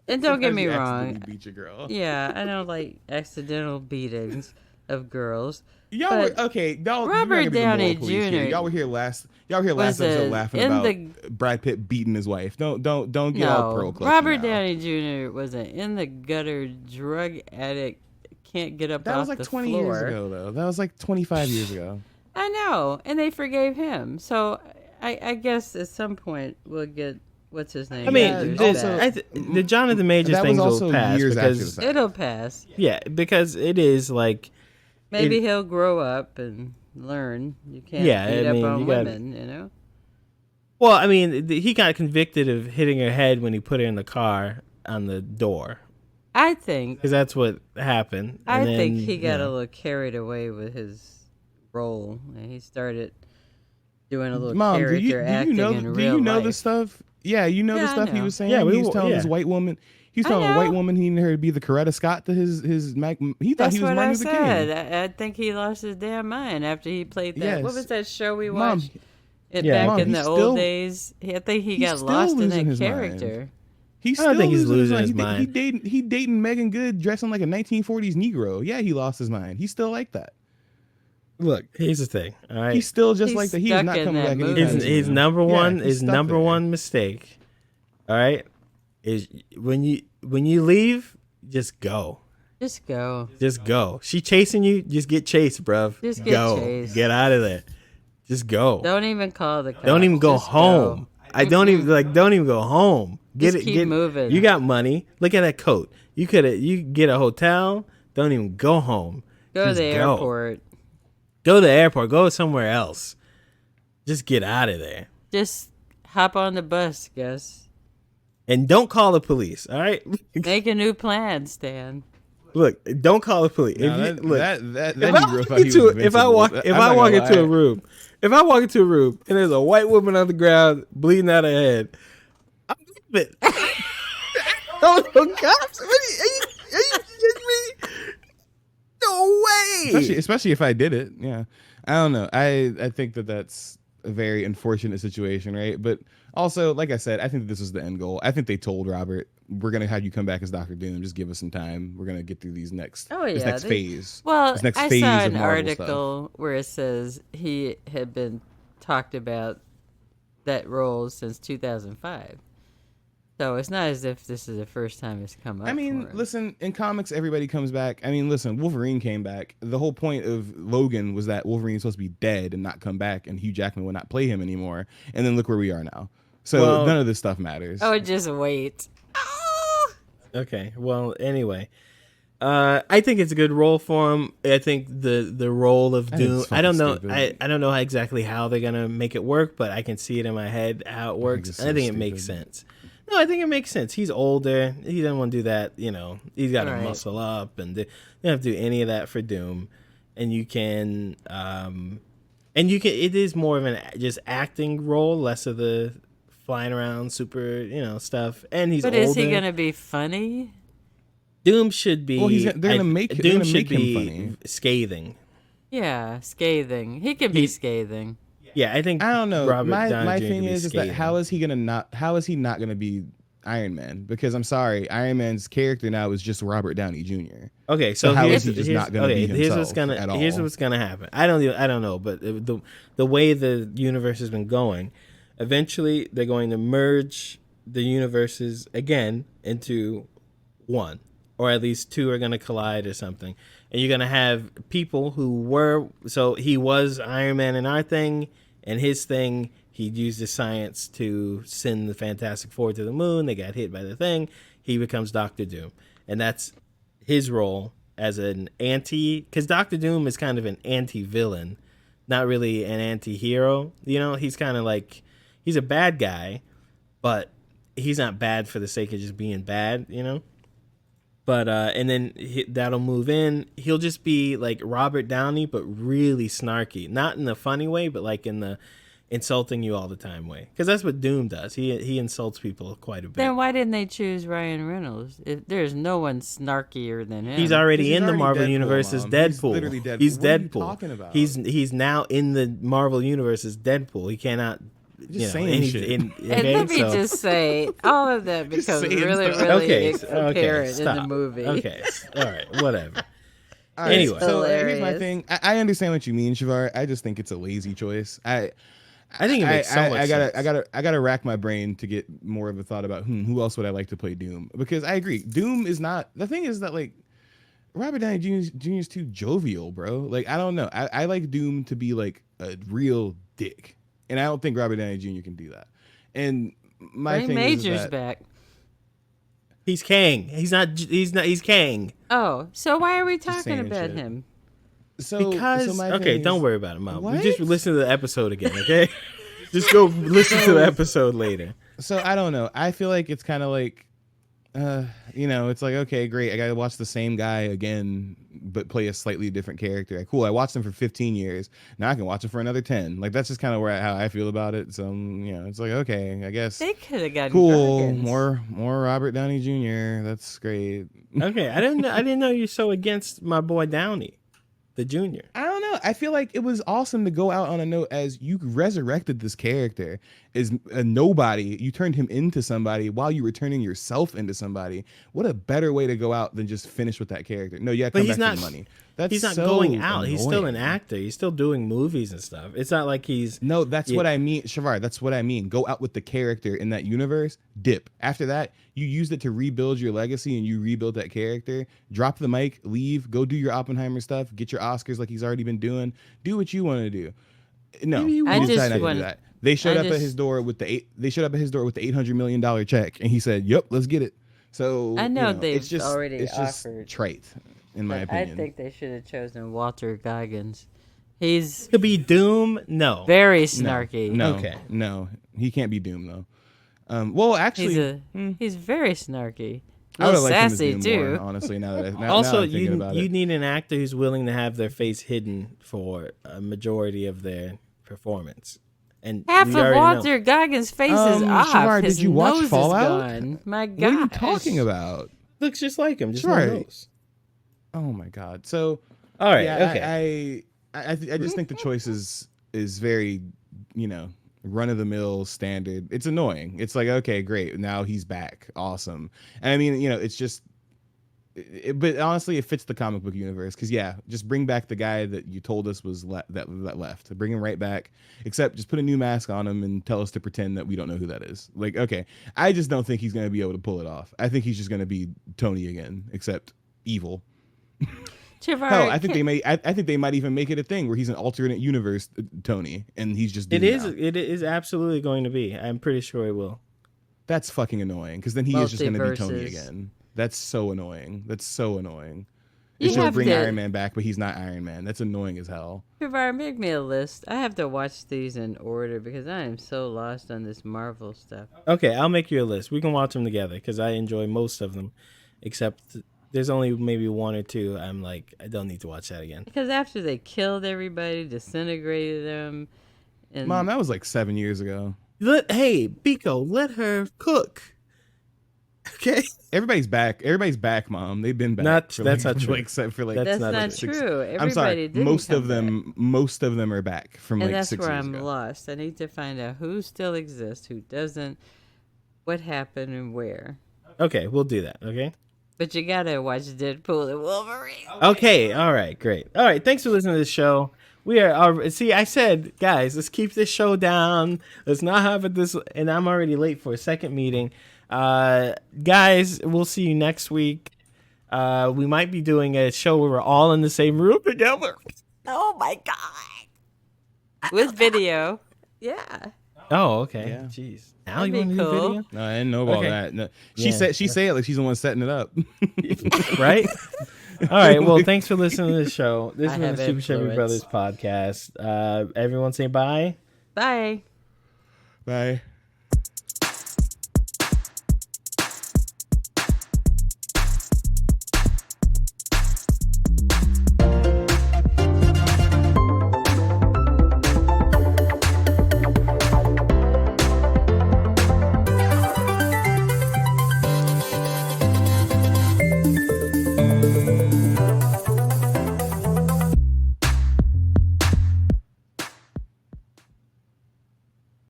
and don't get me You wrong. accidentally beat your girl. Yeah, I don't like accidental beatings of girls. Y'all But were okay. Y'all, Robert Downey Jr. Y'all were here last. Y'all were here last was episode laughing in about Brad Pitt beating his wife. Don't get all pearl clutchy Robert now. Downey Jr. was an in the gutter drug addict. Can't get up That off was like the 20 floor. years ago, though. That was like 25 years ago. I know, and they forgave him. So I guess at some point we'll get what's his name. I mean, the Jonathan Majors that thing was will also pass years after because the fact. it'll pass. yeah, because it is like Maybe he'll grow up and learn. You can't beat up on women, Well, I mean, he got convicted of hitting her head when he put her in the car on the door. I think Because that's what happened. I And then, think he got you know, a little carried away with his role, and he started doing a little Mom, character acting in real do you know life. the stuff? Yeah, you know Yeah, the I stuff he know. was saying. Yeah, he was telling yeah. this white woman. He was I telling a white know. woman he needed her to be the Coretta Scott to his Mac. He thought That's he was what Martin I Luther said. King. I think he lost his damn mind after he played that. What Yes. was that show we Mom, watched? Yeah. Back Mom, in he's the still- old days. I think he he's got still lost in losing that his mind. character. He's I don't still think he's losing his He mind. dating Megan Good dressing like a 1940s Negro. Yeah, he lost his mind. He's still like that. Look, here's the thing. All right, He's still just He's like that. He's stuck not in coming that back movie. anytime his soon. number Yeah, one he's stuck there. mistake. All right, is when you leave, just go. Just go. Just go. She chasing you, just get chased, bruv. Just get go. chased. Get out of there. Just go. Don't even call the cops. Don't even go Just home. I don't even don't even go home. Just keep moving. You got money. Look at that coat. You get a hotel. Don't even go home. Go to Just the airport. Go to the airport. Go somewhere else. Just get out of there. Just hop on the bus, Gus. And don't call the police. All right. Make a new plan, Stan. Look, don't call the police. No, If you- look, if I walk into a room and there's a white woman on the ground bleeding out her head, I'm leaving. Oh gosh! Are you kidding me? No way! especially if I did it. Yeah, I don't know. I think that's a very unfortunate situation, right? But also, like I said, I think this was the end goal. I think they told Robert, "We're gonna have you come back as Dr. Doom. Just give us some time. We're gonna get through these next phase." Well, this next I phase saw of an Marvel article where it says he had been talked about that role since 2005. So it's not as if this is the first time it's come up. I mean, for him. listen, in comics, everybody comes back. I mean, listen, Wolverine came back. The whole point of Logan was that Wolverine's supposed to be dead and not come back, and Hugh Jackman would not play him anymore. And then look where we are now. So none of this stuff matters. Oh, just wait. Okay. Well, anyway, I think it's a good role for him. I think the role of I think Doom. it's I don't know. fucking stupid. I don't know exactly how they're gonna make it work, but I can see it in my head how it works. it's I think so it makes stupid. sense. No, I think it makes sense. He's older. He doesn't want to do that. He's got to Right. muscle up, and they don't have to do any of that for Doom. And you can, It is more of an just acting role, less of the flying around super, stuff. And he's But older. is he gonna be funny? Doom should be. Well, they're gonna make Doom should him be funny. scathing. Yeah, scathing. He can be scathing. Yeah, I think I don't know. Robert My Downey Jr. thing could be is that scathing. how is he not gonna be Iron Man? Because I'm sorry, Iron Man's character now is just Robert Downey Jr. Okay, so how here's, is he just here's- not gonna okay, be here's what's himself gonna at here's all? what's gonna happen. I don't know, but the way the universe has been going, eventually they're going to merge the universes again into one, or at least two are going to collide or something, and you're going to have people who were he was Iron Man in our thing, and his thing he used his science to send the Fantastic Four to the moon. They got hit by the thing. He becomes Doctor Doom, and that's his role as an because Doctor Doom is kind of an anti-villain, not really an anti-hero. He's kind of like, he's a bad guy, but he's not bad for the sake of just being bad, But and then that'll move in. He'll just be like Robert Downey, but really snarky, not in the funny way, but like in the insulting you all the time way, because that's what Doom does. He insults people quite a bit. Then why didn't they choose Ryan Reynolds? If there's no one snarkier than him. He's already He's in the already Marvel Deadpool, universe as Mom. Deadpool. He's literally Deadpool. He's What are you Deadpool. talking about? He's now in the Marvel universe as Deadpool. He cannot. saying shit. And okay, let me so- just say, all of that becomes saying really, stuff. really okay, apparent in stop. the movie. Okay, all right, whatever. All right, Anyway. so here's my Hilarious. thing. I understand what you mean, Shavar. I just think it's a lazy choice. I think it makes so much sense. I gotta rack my brain to get more of a thought about who else would I like to play Doom, because I agree, Doom is not. The thing is that like Robert Downey Jr. is too jovial, bro. Like I don't know. I like Doom to be like a real dick, and I don't think Robert Downey Jr. can do that. And my Bring thing Majors is that, back. He's Kang. He's not. He's Kang. Oh, so why are we talking saying about shit. him? So Because my okay, thing don't is- worry about it, Mom. What? Just listen to the episode again, okay? Just go listen to the episode later. So I don't know. I feel like it's kind of like, it's like, okay, great. I got to watch the same guy again, but play a slightly different character. Cool. I watched him for 15 years. Now I can watch him for another 10. Like, that's just kind of how I feel about it. So, it's like, okay, I guess. They could have gotten Cool. Gargans. More Robert Downey Jr. That's great. Okay, I didn't know you're so against my boy Downey, the Junior. I don't know. I feel like it was awesome to go out on a note as you resurrected this character as a nobody. You turned him into somebody while you were turning yourself into somebody. What a better way to go out than just finish with that character. No, yeah, But come he's back not. for the money. That's He's not so going out. He's still an annoying. actor. He's still doing movies and stuff. It's not like he's. No, that's Yeah. what I mean, Shavar. That's what I mean. Go out with the character in that universe. Dip. After that, you used it to rebuild your legacy, and you rebuild that character. Drop the mic, leave, go do your Oppenheimer stuff, get your Oscars like he's already been doing. Do what you want to do. No, Maybe you he I decided just not to want- do that. They showed I up at just- his door with They showed up at his door with the $800 million check, and he said, "Yep, let's get it." So I know they've it's just, already it's just offered. trite, in my But I opinion. think they should have chosen Walter Goggins. He's Could be Doom. No. very snarky. No, Okay. no, he can't be Doom though. Well, actually, He's very snarky. I would Little have liked him sassy as Doom too. more, honestly. Now that Also, I'm thinking about you it. need an actor who's willing to have their face hidden for a majority of their performance. And Half we of already know. Walter Goggins' face is off. Shavar, His did you watch nose Fallout? is gone. My God. What are you talking about? looks just like him. Just Sure. no nose. Oh my god. So All right. yeah, okay. I just think the choice is very, run of the mill standard. It's annoying. It's like, okay, great. Now he's back. Awesome. And I mean, it's just but honestly, it fits the comic book universe because just bring back the guy that you told us was that left. Bring him right back. Except just put a new mask on him and tell us to pretend that we don't know who that is. Like, okay, I just don't think he's gonna be able to pull it off. I think he's just gonna be Tony again, except evil. Shavar, Hell, I think they may. I think they might even make it a thing where he's an alternate universe Tony, and he's just. It Doom is. now. It is absolutely going to be. I'm pretty sure it will. That's fucking annoying because then he is just going to be Tony Multiverses. again. That's so annoying. That's so annoying. You They should have bring to- Iron Man back, but he's not Iron Man. That's annoying as hell. Kivar, make me a list. I have to watch these in order because I am so lost on this Marvel stuff. Okay, I'll make you a list. We can watch them together because I enjoy most of them, except there's only maybe one or two. I'm like, I don't need to watch that again. Because after they killed everybody, disintegrated them, and Mom, that was like 7 years ago. Hey, Biko, let her cook. Okay. Everybody's back. Everybody's back, Mom. They've been back. That's not true. Except for like That's that's not not, true. true. Everybody I'm sorry. didn't Most come of them, back. most of them are back from And like that's 6 where years I'm ago. lost. I need to find out who still exists, who doesn't, what happened, and where. Okay, we'll do that. Okay. But you gotta watch Deadpool and Wolverine. Okay. All right. Great. All right. Thanks for listening to this show. We are. See, I said, guys, let's keep this show down. Let's not have it this. And I'm already late for a second meeting. Guys, we'll see you next week. We might be doing a show where we're all in the same room together. Oh my god! With video. Yeah. Oh, okay. Yeah. Jeez. Now That'd you want be to do cool. video? No, I didn't know about Okay. that. No. Yeah. She said it like she's the one setting it up. Right? All right. Well, thanks for listening to the show. This I has been have the Super Chevy influence. Brothers podcast. Everyone say bye. Bye. Bye.